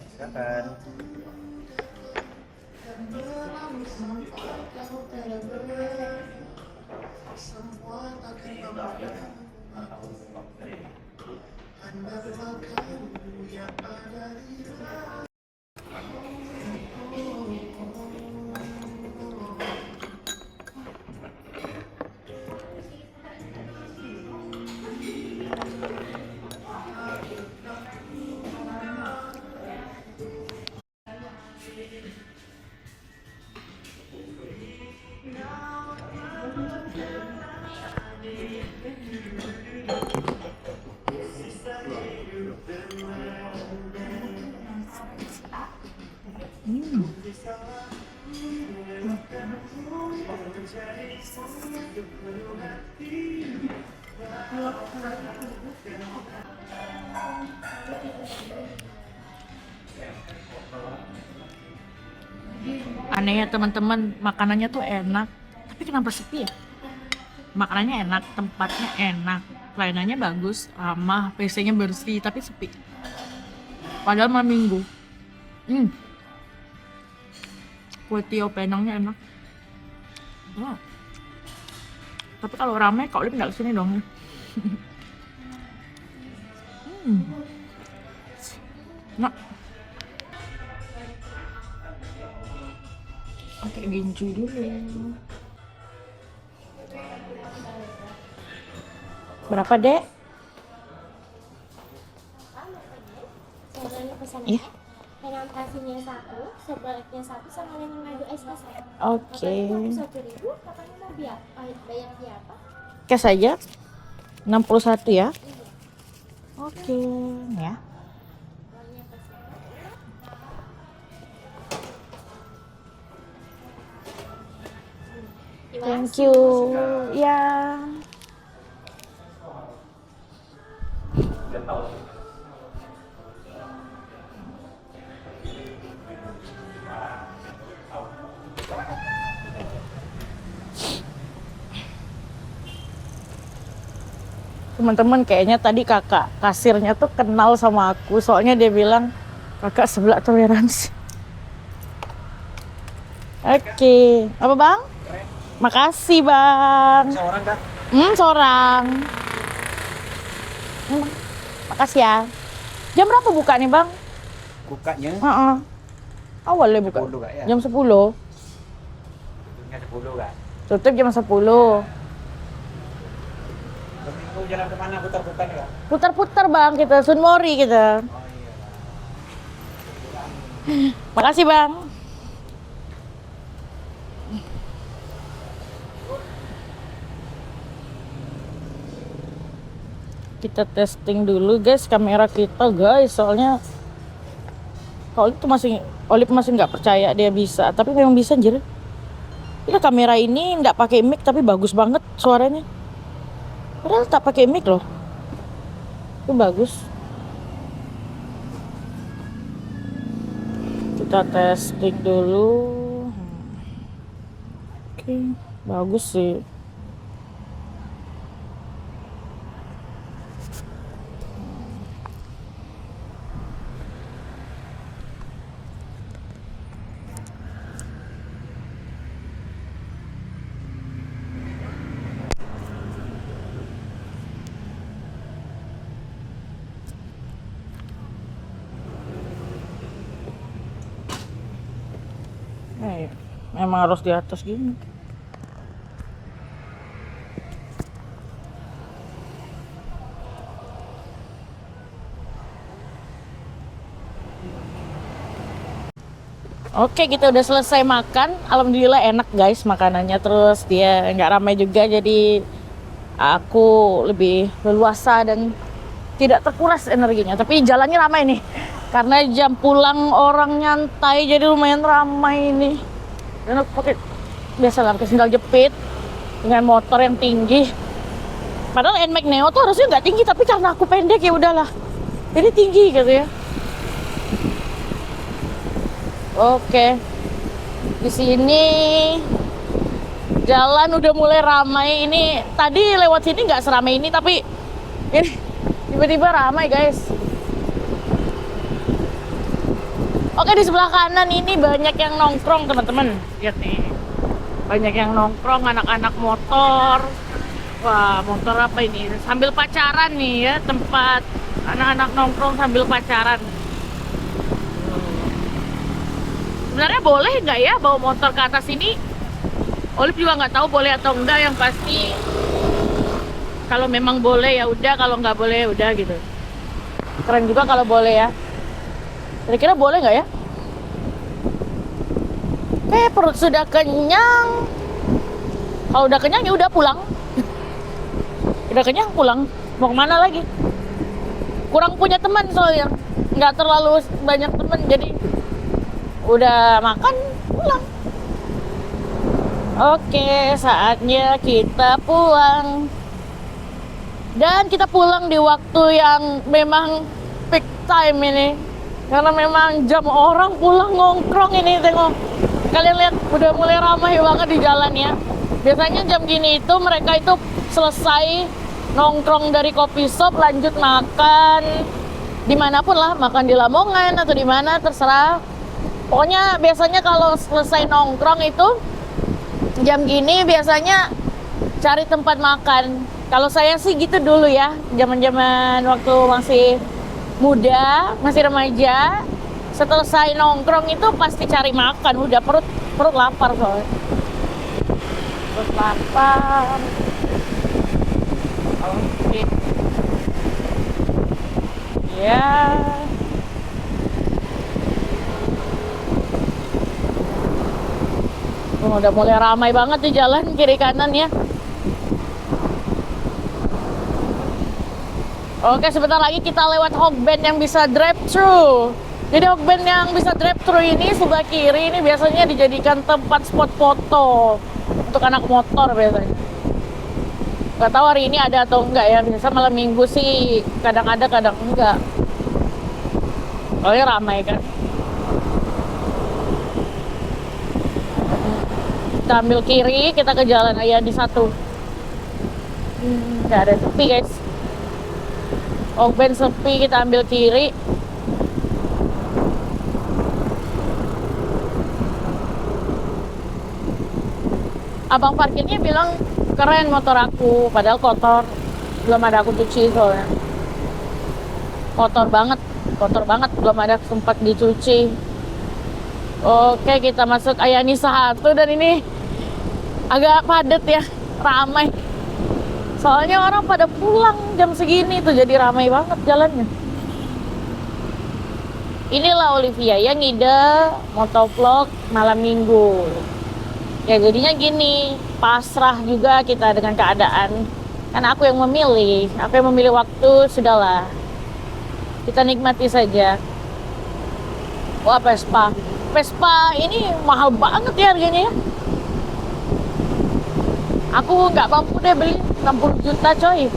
Silakan. Anehnya teman-teman, makanannya tuh enak, tapi kenapa sepi ya? Makanannya enak, tempatnya enak, pelayanannya bagus, ramah, WC-nya bersih, tapi sepi. Padahal malam minggu. Kue tiaw Penangnya enak. Tapi kalau ramai, Kak Olip nggak kesini dong. Nah, pakai gincu dulu. Berapa, Dek? Sebenarnya pesan Iya. penang terasinya 1, sebaliknya 1 sama lemon madu es kosong. Oke. Totalnya 21.000, kakaknya mau bayar via apa? Cash aja. 61 ya. Oke, ya. Uangnya pesan. Thank you. Ya. Teman-teman, kayaknya tadi kakak kasirnya tuh kenal sama aku, soalnya dia bilang kakak sebelah toleransi. Oke, apa bang? Makasih bang. Seorang kan? Seorang. Makasih ya. Jam berapa buka nih bang? Bukanya Awalnya buka 10 Kak, ya? jam 10. Tutupnya 10 Kak. Tutup jam 10. Minggu jalan kemana putar-putar ya? Putar-putar bang, kita Sunmori kita. Oh iya. Makasih bang. Kita testing dulu guys kamera kita guys, soalnya kalau itu Olip masih nggak percaya dia bisa, tapi memang bisa anjir. Ini kamera ini nggak pakai mic tapi bagus banget suaranya. Padahal tak pakai mic loh. Itu bagus. Kita testing dulu. Oke, bagus sih. Memang harus di atas gini. Oke, kita udah selesai makan. Alhamdulillah enak guys makanannya. Terus dia nggak ramai juga, jadi aku lebih leluasa dan tidak terkuras energinya. Tapi jalannya ramai nih, karena jam pulang orang nyantai, jadi lumayan ramai ini. Dan aku pakai biasalah pakai sandal jepit dengan motor yang tinggi. Padahal NMAX Neo tuh harusnya nggak tinggi, tapi karena aku pendek ya udahlah. Jadi tinggi gitu ya. Oke, di sini jalan udah mulai ramai. Ini tadi lewat sini nggak seramai ini, tapi ini tiba-tiba ramai guys. Oke, di sebelah kanan ini banyak yang nongkrong teman-teman. Lihat nih, banyak yang nongkrong, anak-anak motor. Wah, motor apa ini? Sambil pacaran nih ya, tempat anak-anak nongkrong sambil pacaran. Sebenarnya boleh nggak ya bawa motor ke atas ini? Olip juga nggak tahu boleh atau enggak. Yang pasti kalau memang boleh ya udah, kalau nggak boleh ya udah gitu. Keren juga kalau boleh ya. Kira-kira boleh nggak ya? Perut sudah kenyang. Kalau udah kenyang ya udah pulang. Udah kenyang pulang. Mau kemana lagi? Kurang punya teman soalnya. Nggak terlalu banyak teman, jadi udah makan pulang. Oke, saatnya kita pulang. Dan kita pulang di waktu yang memang peak time ini. Karena memang jam orang pulang nongkrong ini, tengok. Kalian lihat udah mulai ramai banget di jalan ya. Biasanya jam gini itu mereka itu selesai nongkrong dari kopi shop lanjut makan dimanapun lah, makan di Lamongan atau di mana terserah. Pokoknya biasanya kalau selesai nongkrong itu jam gini biasanya cari tempat makan. Kalau saya sih gitu dulu ya, zaman-zaman waktu masih muda, masih remaja. Selesai nongkrong itu pasti cari makan, udah perut lapar soalnya. Perut lapar. Oke. Ya. Oh, udah mulai ramai banget di jalan kiri kanan ya. Oke, sebentar lagi kita lewat Hokben yang bisa drive-thru. Jadi Hokben yang bisa drive-thru ini sebelah kiri ini biasanya dijadikan tempat spot foto untuk anak motor biasanya. Gak tahu hari ini ada atau enggak ya. Biasa malam minggu sih kadang ada kadang enggak. Soalnya ramai kan. Kita ambil kiri, kita ke jalan Ayadi 1. Nggak ada, sepi guys. Hokben sepi, kita ambil kiri. Abang parkirnya bilang keren motor aku, padahal kotor. Belum ada aku cuci soalnya. Kotor banget, belum ada sempat dicuci. Oke, kita masuk Ayanisa 1 dan ini agak padat ya, ramai. Soalnya orang pada pulang jam segini tuh, jadi ramai banget jalannya. Inilah Olivia yang ngide motovlog malam minggu. Ya jadinya gini, pasrah juga kita dengan keadaan. Karena aku yang memilih waktu, sudahlah. Kita nikmati saja. Wah, Vespa ini mahal banget ya harganya ya. Aku nggak mampu deh beli 60 juta coy.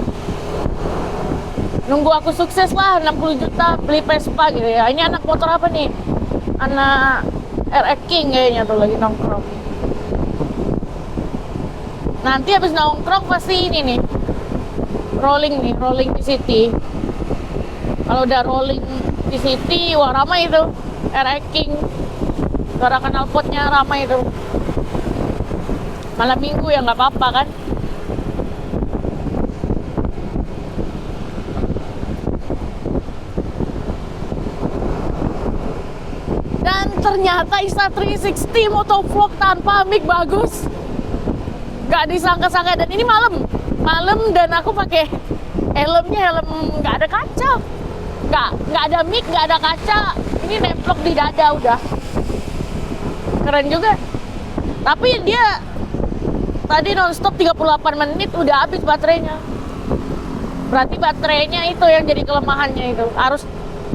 Nunggu aku sukses lah 60 juta beli Vespa gitu ya. Ini anak motor apa nih? Anak RX King kayaknya tuh lagi nongkrong. Nanti habis nongkrong pasti ini nih rolling di city. Kalau udah rolling di city, wah ramai itu RX King. Suara knalpotnya ramai itu. Malam minggu ya nggak apa-apa kan. Dan ternyata Insta360 motovlog tanpa mic bagus. Nggak disangka-sangka, dan ini malam dan aku pakai helm nggak ada kaca, nggak ada mic, nggak ada kaca. Ini nemplok di dada udah. Keren juga. Tapi dia tadi nonstop 38 menit udah habis baterainya. Berarti baterainya itu yang jadi kelemahannya itu. Harus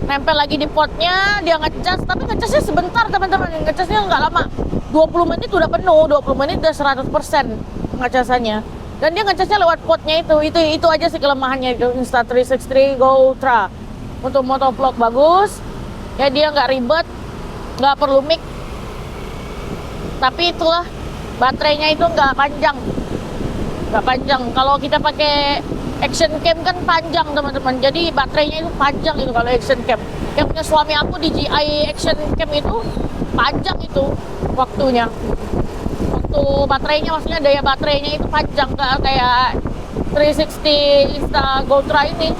nempel lagi di potnya, dia ngecas. Tapi ngecasnya sebentar teman-teman. Ngecasnya nggak lama. 20 menit udah penuh, 20 menit udah 100% ngecasannya. Dan dia ngecasnya lewat potnya itu. Itu aja sih kelemahannya itu. Insta360 Go Ultra. Untuk motovlog bagus. Ya dia nggak ribet, nggak perlu mic. Tapi itulah, baterainya itu nggak panjang. Kalau kita pakai action cam kan panjang teman-teman. Jadi baterainya itu panjang itu kalau action cam. Yang punya suami aku DJI action cam itu panjang itu waktunya. Waktu baterainya, maksudnya daya baterainya itu panjang, kayak 360 Insta Go Ultra ini.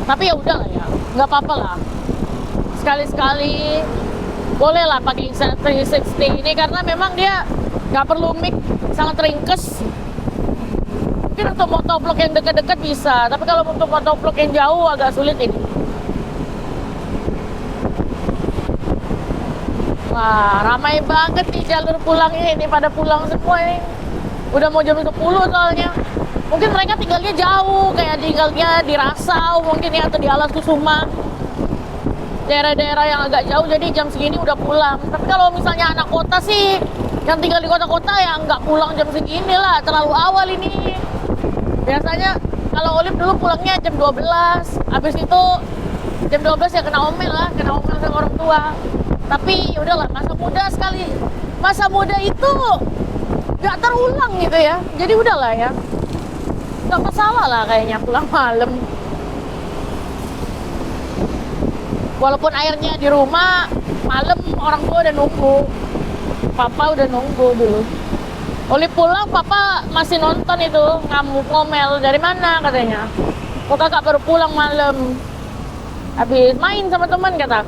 Tapi ya udah lah ya, nggak apa-apa lah. Sekali-sekali boleh lah pakai Insta360 ini karena memang dia nggak perlu mic, sangat ringkes. Mungkin untuk motovlog yang dekat-dekat bisa, tapi kalau untuk motovlog yang jauh agak sulit ini. Wah, ramai banget nih jalur pulangnya ini, pada pulang semua ini. Udah mau jam 10 soalnya. Mungkin mereka tinggalnya jauh, kayak tinggalnya di Rasau mungkin ya, atau di Alas Kusuma. Daerah-daerah yang agak jauh, jadi jam segini udah pulang. Tapi kalau misalnya anak kota sih, yang tinggal di kota-kota ya nggak pulang jam segini lah, terlalu awal ini. Biasanya kalau Olive dulu pulangnya jam 12, habis itu Jam 12 ya kena omel lah, kena omel sama orang tua. Tapi ya udahlah, masa muda sekali. Masa muda itu nggak terulang gitu ya. Jadi udahlah ya. Nggak masalah lah kayaknya pulang malam. Walaupun airnya di rumah, malam orang tua udah nunggu. Papa udah nunggu dulu. Oli pulang, papa masih nonton itu, ngamuk ngomel. Dari mana katanya? Kok kakak baru pulang malam? Habis main sama teman kata.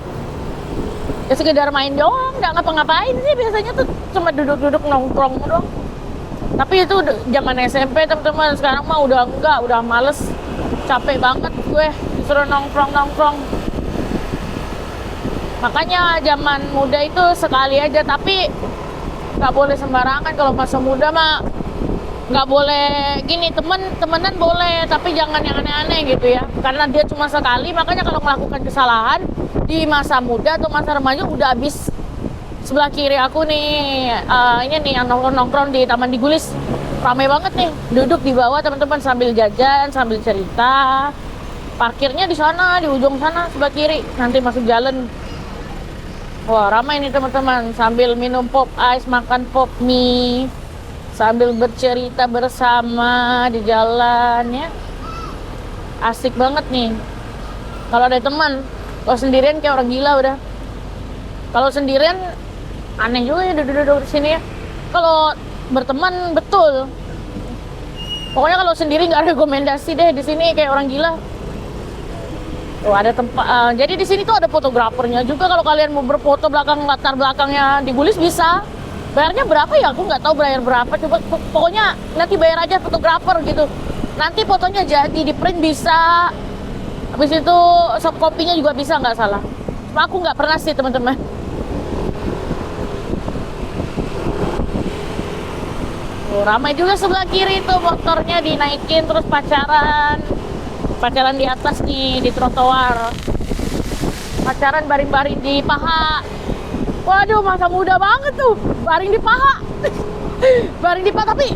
Ya sekedar main doang, nggak ngapa-ngapain sih. Biasanya tuh cuma duduk-duduk nongkrong doang. Tapi itu zaman SMP teman-teman. Sekarang mah udah enggak, udah males. Capek banget gue disuruh nongkrong-nongkrong. Makanya zaman muda itu sekali aja, tapi nggak boleh sembarangan. Kalau masa muda mah nggak boleh gini, temenan boleh, tapi jangan yang aneh-aneh gitu ya, karena dia cuma sekali. Makanya kalau melakukan kesalahan di masa muda atau masa remaja udah habis. Sebelah kiri aku nih, ini nih yang nongkrong di Taman Digulis, ramai banget nih, duduk di bawah teman-teman sambil jajan, sambil cerita. Parkirnya di sana, di ujung sana sebelah kiri, nanti masuk jalan. Wah, ramai nih teman-teman, sambil minum pop ice, makan pop mie, sambil bercerita bersama di jalan ya. Asik banget nih. Kalau ada teman, kalau sendirian kayak orang gila udah. Kalau sendirian aneh juga ya duduk-duduk di sini ya. Kalau berteman betul. Pokoknya kalau sendiri nggak rekomendasi deh di sini, kayak orang gila. Tuh ada tempat. Jadi di sini tuh ada fotografernya juga. Kalau kalian mau berfoto latar belakangnya di Gulis bisa. Bayarnya berapa ya? Aku nggak tahu bayar berapa. Coba pokoknya nanti bayar aja fotografer gitu. Nanti fotonya jadi di print bisa. Habis itu soft copy-nya juga bisa, nggak salah. Cuma aku nggak pernah sih teman-teman. Ramai juga sebelah kiri tuh, motornya dinaikin terus pacaran di atas di trotoar, pacaran baring-baring di paha. Waduh, masa muda banget tuh, baring di paha. Baring di paha, tapi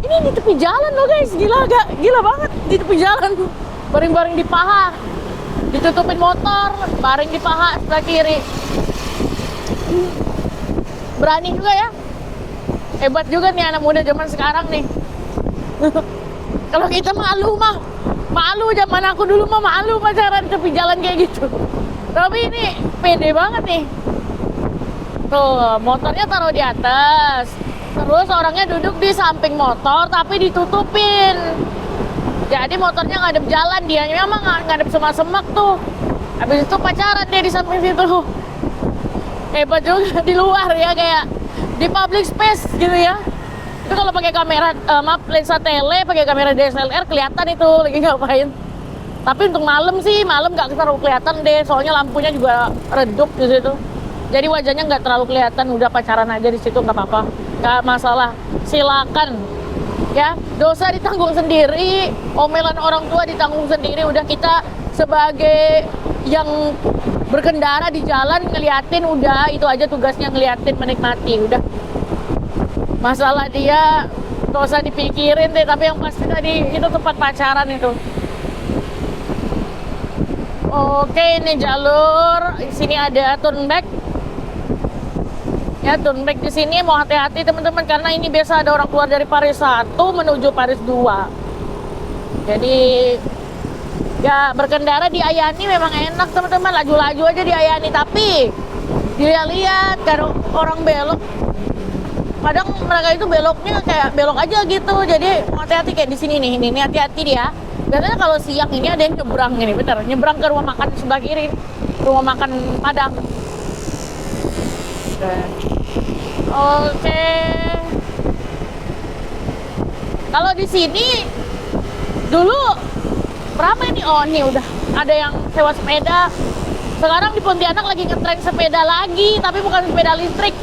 ini di tepi jalan loh guys, gila banget, di tepi jalan tuh baring-baring di paha, ditutupin motor, baring di paha sebelah kiri. Berani juga ya. Hebat juga nih anak muda zaman sekarang nih. Kalau kita malu zaman aku dulu mah malu pacaran tepi jalan kayak gitu. Tapi ini pede banget nih. Tuh, motornya taruh di atas. Terus orangnya duduk di samping motor tapi ditutupin. Jadi motornya ngadep jalan, dia memang ngadep semak-semak tuh. Habis itu pacaran dia di samping situ. Hebat juga di luar ya, kayak di public space gitu ya. Itu kalau pakai kamera lensa tele, pakai kamera DSLR kelihatan itu lagi ngapain. Tapi untuk malam nggak terlalu kelihatan deh, soalnya lampunya juga redup di situ. Jadi wajahnya nggak terlalu kelihatan, udah pacaran aja di situ nggak apa-apa, nggak masalah. Silakan ya, dosa ditanggung sendiri, omelan orang tua ditanggung sendiri. Udah, kita sebagai yang berkendara di jalan ngeliatin, udah itu aja tugasnya, ngeliatin, menikmati, udah. Masalah dia gak usah dipikirin deh. Tapi yang pasti tadi itu tempat pacaran itu. Oke, ini jalur, di sini ada turn back ya. Turn back di sini mau hati-hati teman-teman, karena ini biasa ada orang keluar dari Paris 1 menuju Paris 2. Jadi ya berkendara di Ayani memang enak teman-teman, laju-laju aja di Ayani. Tapi dilihat kan orang belok, kadang mereka itu beloknya kayak belok aja gitu. Jadi hati-hati kayak di sini nih, ini hati-hati dia. Biasanya kalau siang ini ada yang nyebrang ini, bener, nyebrang ke rumah makan sebelah kiri, rumah makan Padang. Oke. Kalau di sini dulu ramai nih. Oh, ini udah ada yang sewa sepeda. Sekarang di Pontianak lagi ngetren sepeda lagi, tapi bukan sepeda listrik,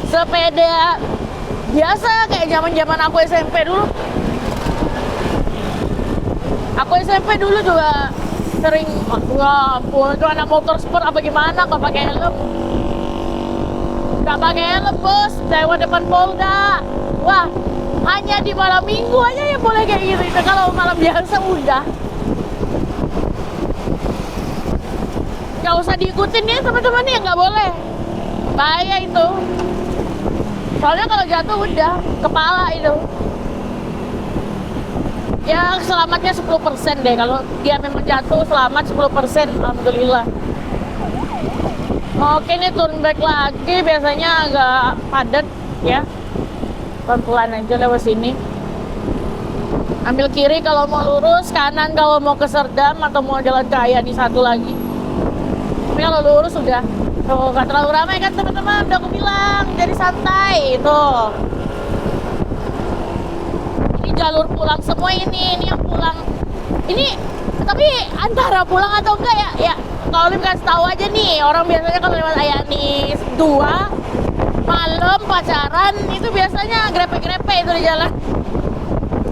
sepeda biasa kayak zaman aku SMP dulu. Aku SMP dulu juga sering, wah, itu anak motor sport apa gimana, nggak pakai helm. Nggak pakai helm bos, lewat depan Polda. Wah, hanya di malam minggu aja yang boleh kayak gitu. Kalau malam biasa udah. nggak usah diikutin ya teman-teman ya, nggak boleh. Bahaya itu. Soalnya kalau jatuh udah kepala itu. Ya selamatnya 10% deh. Kalau dia memang jatuh selamat 10%, alhamdulillah. Oke, ini turn back lagi, biasanya agak padat ya. Pelan-pelan aja lewat sini. Ambil kiri kalau mau lurus, kanan kalau mau ke Serdam atau mau jalan ke Ayani satu lagi. Tapi kalau lurus udah, tuh gak terlalu ramai kan teman-teman, udah aku bilang, jadi santai itu. Ini jalur pulang semua ini yang pulang. Ini tapi antara pulang atau enggak ya kalau Olim kasih tahu aja nih, orang biasanya kalau lewat Ayani 2 malam pacaran itu biasanya grepe-grepe itu di jalan.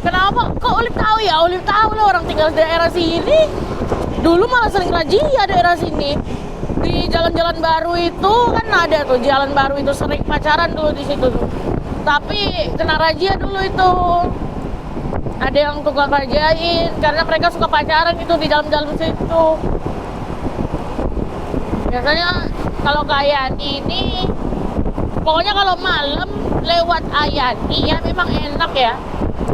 Kenapa? Kok Olim tahu ya? Olim tahu lah, orang tinggal di daerah sini. Dulu malah sering razia daerah sini. Di jalan-jalan baru itu kan ada tuh, jalan baru itu sering pacaran dulu di situ tuh. Tapi kena razia dulu itu. Ada yang tukang rajain karena mereka suka pacaran itu di dalam-dalam situ. Biasanya kalau ke Ayani ini, pokoknya kalau malam lewat Ayani ya memang enak ya.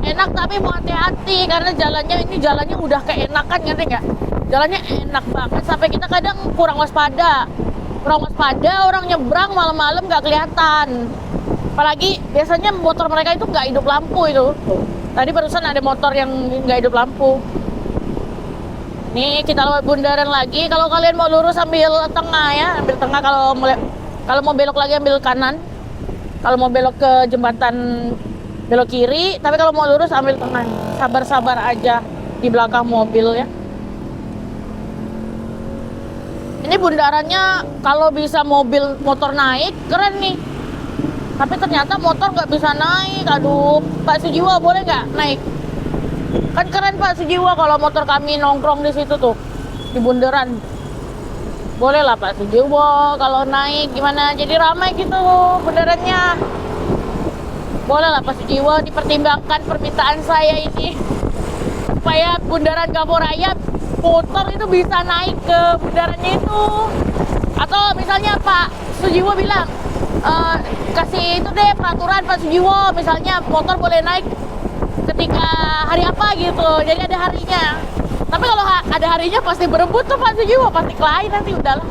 Enak tapi mau hati-hati karena jalannya udah keenakan, ngerti nggak? Jalannya enak banget sampai kita kadang kurang waspada, orang nyebrang malam-malam nggak kelihatan. Apalagi biasanya motor mereka itu nggak hidup lampu itu. Tadi barusan ada motor yang nggak hidup lampu. Nih kita lewat bundaran lagi. Kalau kalian mau lurus ambil tengah ya, ambil tengah. Kalau mau belok lagi ambil kanan. Kalau mau belok ke jembatan belok kiri. Tapi kalau mau lurus ambil tengah. Sabar-sabar aja di belakang mobil ya. Ini bundarannya kalau bisa motor naik keren nih. Tapi ternyata motor nggak bisa naik. Aduh, Pak Sujiwo boleh nggak naik? Kan keren Pak Sujiwo kalau motor kami nongkrong di situ tuh di bundaran. Boleh lah Pak Sujiwo kalau naik gimana? Jadi ramai gitu bundarannya. Boleh lah Pak Sujiwo, dipertimbangkan permintaan saya ini supaya bundaran Kampuraya motor itu bisa naik ke bundarannya itu. Atau misalnya Pak Sujiwo bilang kasih itu deh peraturan Pak Sujiwo, misalnya motor boleh naik ketika hari apa gitu, jadi ada harinya. Tapi kalau ada harinya pasti berebut tuh Pak Sujiwo, pasti kelain nanti udahlah.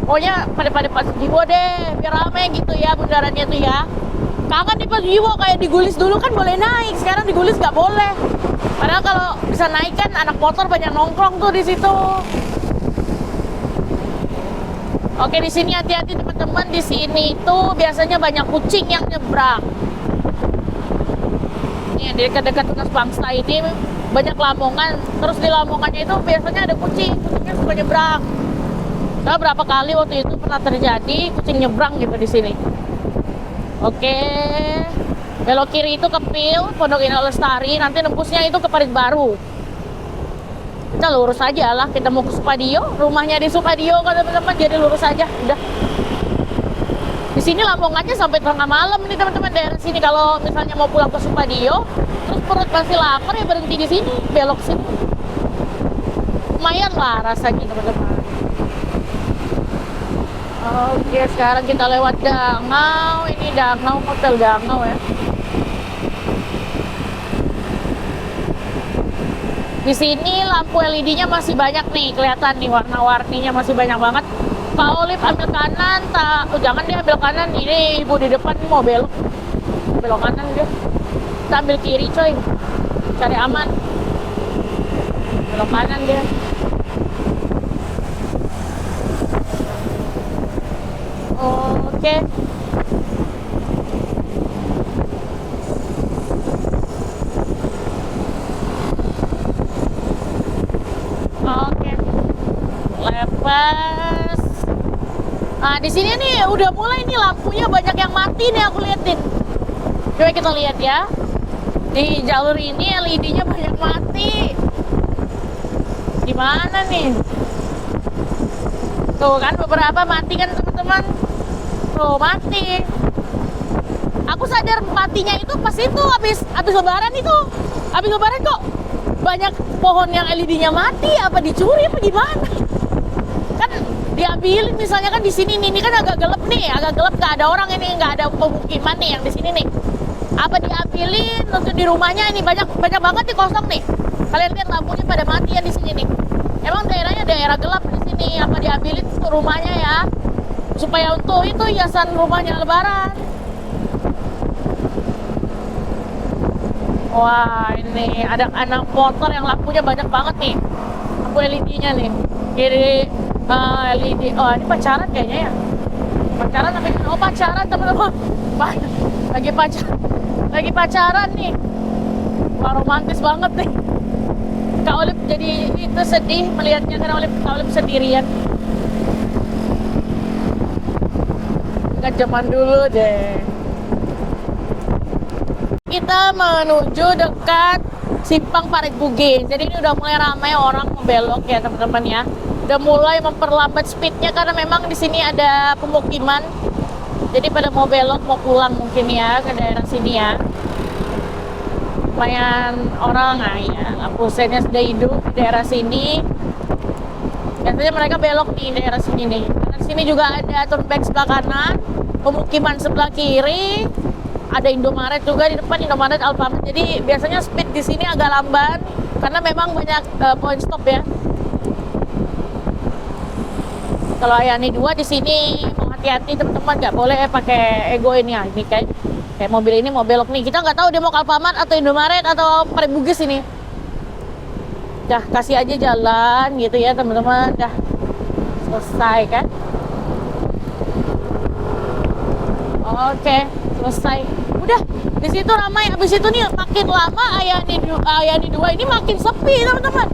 Pokoknya pada Pak Sujiwo deh, biar rame gitu ya bundarannya tuh ya. Kangen nih Pak Sujiwo, kayak digulis dulu kan boleh naik, sekarang digulis nggak boleh. Padahal kalau bisa naik kan anak motor banyak nongkrong tuh di situ. Oke, di sini hati-hati teman-teman, di sini itu biasanya banyak kucing yang nyebrang. Ini di dekat-dekat Tunas Bangsa ini banyak lamongan, terus di lamongannya itu biasanya ada kucingnya suka nyebrang. Nah, berapa kali waktu itu pernah terjadi kucing nyebrang gitu di sini. Oke, belok kiri itu ke PIL, Pondok Indah Lestari, nanti nembusnya itu ke Parit Baru. Kita lurus aja lah, kita mau ke Supadio, rumahnya di Supadio kan teman-teman, jadi lurus aja, udah. Di sini Lamongannya sampai tengah malam ini teman-teman, daerah sini kalau misalnya mau pulang ke Supadio, terus perut masih lapar ya berhenti di sini, belok sini. Lumayan lah rasanya teman-teman. Oke, sekarang kita lewat Dangau, ini Dangau, Hotel Dangau ya. Di sini lampu LED-nya masih banyak nih, kelihatan nih warna-warninya masih banyak banget. Pak Olip ambil kanan, jangan dia ambil kanan, ini ibu di depan mau belok kanan dia. Kita ambil kiri coy, cari aman. Belok kanan dia. Oke. Oke. Lepas. Nah, di sini nih udah mulai nih lampunya banyak yang mati nih, aku liatin. Coba kita lihat ya. Di jalur ini LED-nya banyak mati. Gimana nih? Tuh kan beberapa mati kan teman-teman. Tuh mati. Aku sadar matinya itu pas itu habis lebaran itu. Habis lebaran kok banyak pohon yang LED-nya mati, apa dicuri apa gimana? Kan diambilin misalnya kan di sini nih, ini kan agak gelap nih, agak gelap, nggak ada orang ini, nggak ada pemukiman nih yang di sini nih. Apa diambilin untuk di rumahnya ini banyak banget nih kosong nih. Kalian lihat lampunya pada mati ya di sini nih. Emang daerahnya daerah gelap di sini, apa diambilin untuk rumahnya ya? Supaya untuk itu hiasan rumahnya Lebaran. Wah, ini ada anak motor yang lampunya banyak banget nih. Lampu LED-nya nih. Kiri LED. Oh, ini pacaran kayaknya ya. Pacaran tapi pacaran teman-teman. Lagi pacaran nih. Wah, romantis banget nih. Kak Olip jadi itu sedih melihatnya karena Kak Olip sendirian. Ingat zaman dulu deh. Kita menuju dekat Simpang Parit Bugis. Jadi ini udah mulai ramai orang mau belok ya teman-teman ya. Udah mulai memperlambat speednya karena memang di sini ada pemukiman. Jadi pada mau belok mau pulang mungkin ya ke daerah sini ya. Lumayan orang ya. Lampu sennya sudah hidup di daerah sini. Biasanya mereka belok di daerah sini nih. Karena di sini juga ada turnback sebelah kanan, pemukiman sebelah kiri. Ada Indomaret juga di depan, Indomaret, Alfamart. Jadi biasanya speed di sini agak lamban karena memang banyak point stop ya. Kalau Ayani 2 di sini mau hati-hati teman-teman, nggak boleh pakai ego ini ya. Ini kayak mobil ini mau belok nih. Kita nggak tahu dia mau ke Alfamart atau Indomaret atau Parit Bugis ini. Dah kasih aja jalan gitu ya teman-teman. Dah selesai kan? Oke, selesai. Udah, di situ ramai. Habis itu nih makin lama Ayani 2 ini makin sepi, teman-teman.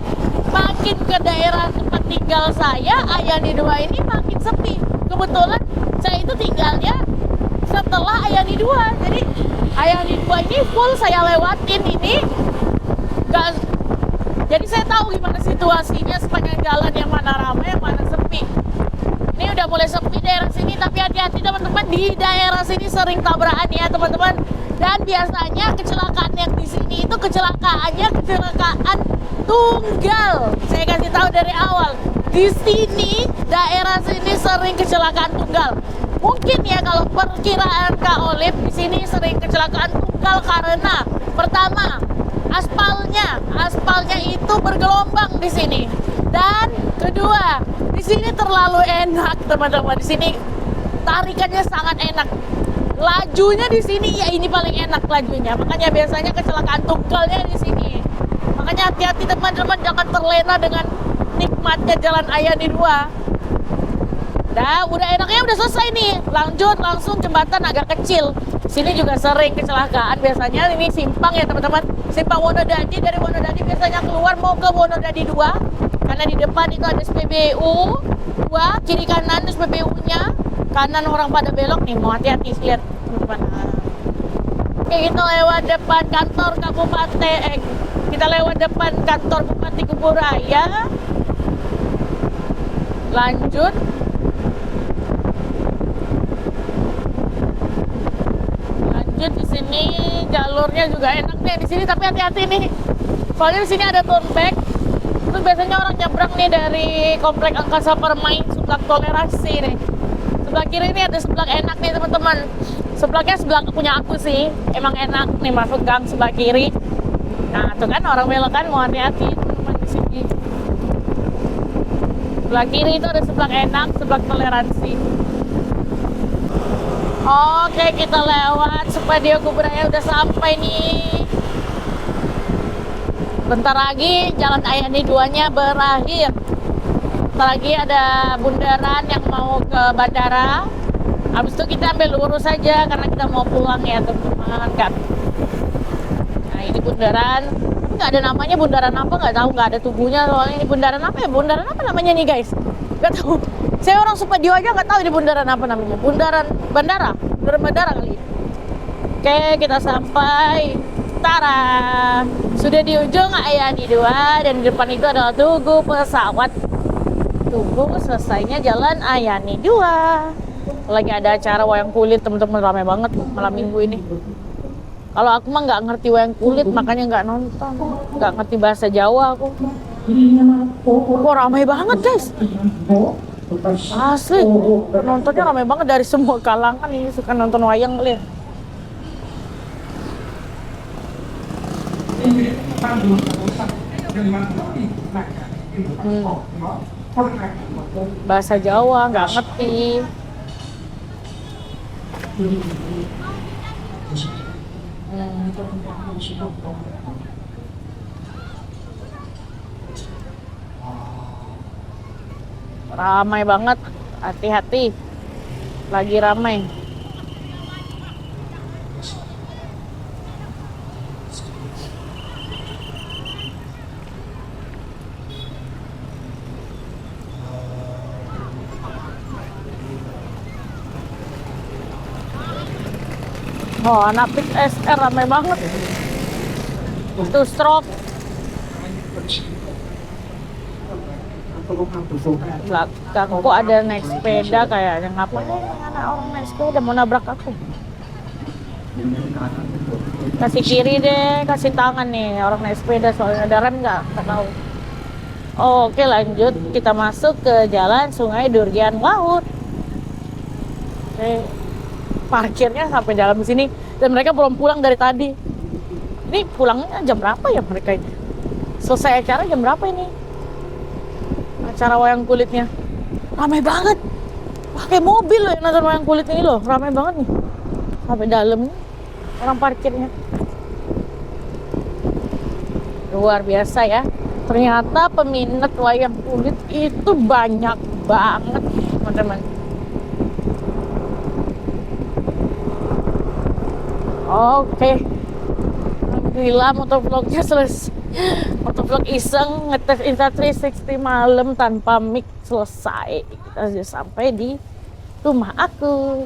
Makin ke daerah tempat tinggal saya, Ayani 2 ini makin sepi. Kebetulan saya itu tinggalnya setelah Ayani 2. Jadi Ayani 2 ini full saya lewatin ini. Jadi saya tahu gimana situasinya sepanjang jalan, yang mana ramai, yang mana sepi. Ini udah mulai sepi daerah sini, tapi hati-hati teman-teman, di daerah sini sering tabrakan ya teman-teman. Dan biasanya kecelakaan yang di sini itu kecelakaan tunggal. Saya kasih tahu dari awal, di sini daerah sini sering kecelakaan tunggal. Mungkin ya kalau perkiraan Kak Olip di sini sering kecelakaan tunggal karena pertama aspalnya itu bergelombang di sini. Dan kedua, di sini terlalu enak teman-teman. Di sini tarikannya sangat enak. Lajunya di sini ya ini paling enak lajunya. Makanya biasanya kecelakaan tunggalnya di sini. Makanya hati-hati teman-teman, jangan terlena dengan nikmatnya jalan Ayani 2. Dah, udah enaknya udah selesai nih. Lanjut langsung jembatan agak kecil. Sini juga sering kecelakaan biasanya. Ini simpang ya teman-teman. Simpang Wonodadi, dari Wonodadi biasanya keluar mau ke Wonodadi 2. Karena di depan itu ada SPBU 2, kiri kanan SPBU-nya. Kanan orang pada belok nih, mau hati-hati lihat teman-teman. Oke, kita lewat depan kantor kabupaten. Kita lewat depan kantor Bupati Kuburaya. Lanjut. Di sini jalurnya juga enak nih di sini, tapi hati-hati nih. Soalnya di sini ada turnback. Itu biasanya orang nyebrang nih dari Komplek Angkasa Permain Seblak Toleransi nih. Sebelah kiri ini ada seblak enak nih teman-teman. Seblaknya seblak punya aku sih. Emang enak nih masuk gang sebelah kiri. Nah, tuh kan orang belok kan, mau hati-hati teman-teman di sini. Sebelah kiri itu ada seblak enak, seblak toleransi. Oke, kita lewat Spadio Kuburaya, udah sampai nih. Bentar lagi jalan Ayani 2-nya berakhir. Bentar lagi ada bundaran yang mau ke bandara. Habis itu kita ambil lurus saja karena kita mau pulang ya teman-teman kan. Nah, ini bundaran. Tapi nggak ada namanya bundaran apa, nggak tahu, nggak ada tubuhnya soalnya. Ini bundaran apa ya? Bundaran apa namanya nih guys? Nggak tahu. Saya orang Supadio aja nggak tahu ini bundaran apa namanya. Bundaran bandara kali. Oke, kita sampai. Tara, sudah di ujung Ayani 2 dan di depan itu adalah Tugu pesawat. Tunggu selesainya jalan Ayani 2. Lagi ada acara wayang kulit teman-teman, ramai banget malam minggu ini. Kalau aku mah nggak ngerti wayang kulit, makanya nggak nonton. Nggak ngerti bahasa Jawa aku. Kok ramai banget guys. Asli, penontonnya ramai banget dari semua kalangan. Ini suka nonton wayang kali ya. Bahasa Jawa nggak ngerti. Ramai banget, hati-hati. Lagi ramai. Oh, anak Pik SR ramai banget. Itu stroke. Belakangku ada naik sepeda kayaknya. Ngapain anak orang naik sepeda mau nabrak aku? Kasih kiri deh, kasih tangan nih orang naik sepeda soalnya ada rem nggak? Nggak tahu. Oh, oke lanjut, kita masuk ke jalan Sungai Durian Laut. Oke. Parkirnya sampai dalam sini dan mereka belum pulang dari tadi. Ini pulangnya jam berapa ya mereka ini? Selesai acara jam berapa ini? Acara wayang kulitnya ramai banget. Pakai mobil loh yang nonton wayang kulit ini loh, ramai banget nih. Sampai dalam nih orang parkirnya. Luar biasa ya. Ternyata peminat wayang kulit itu banyak banget, teman-teman. Oke, alhamdulillah motovlognya selesai. Motovlog iseng ngetes Insta360 malam tanpa mic selesai. Kita sudah sampai di rumah aku.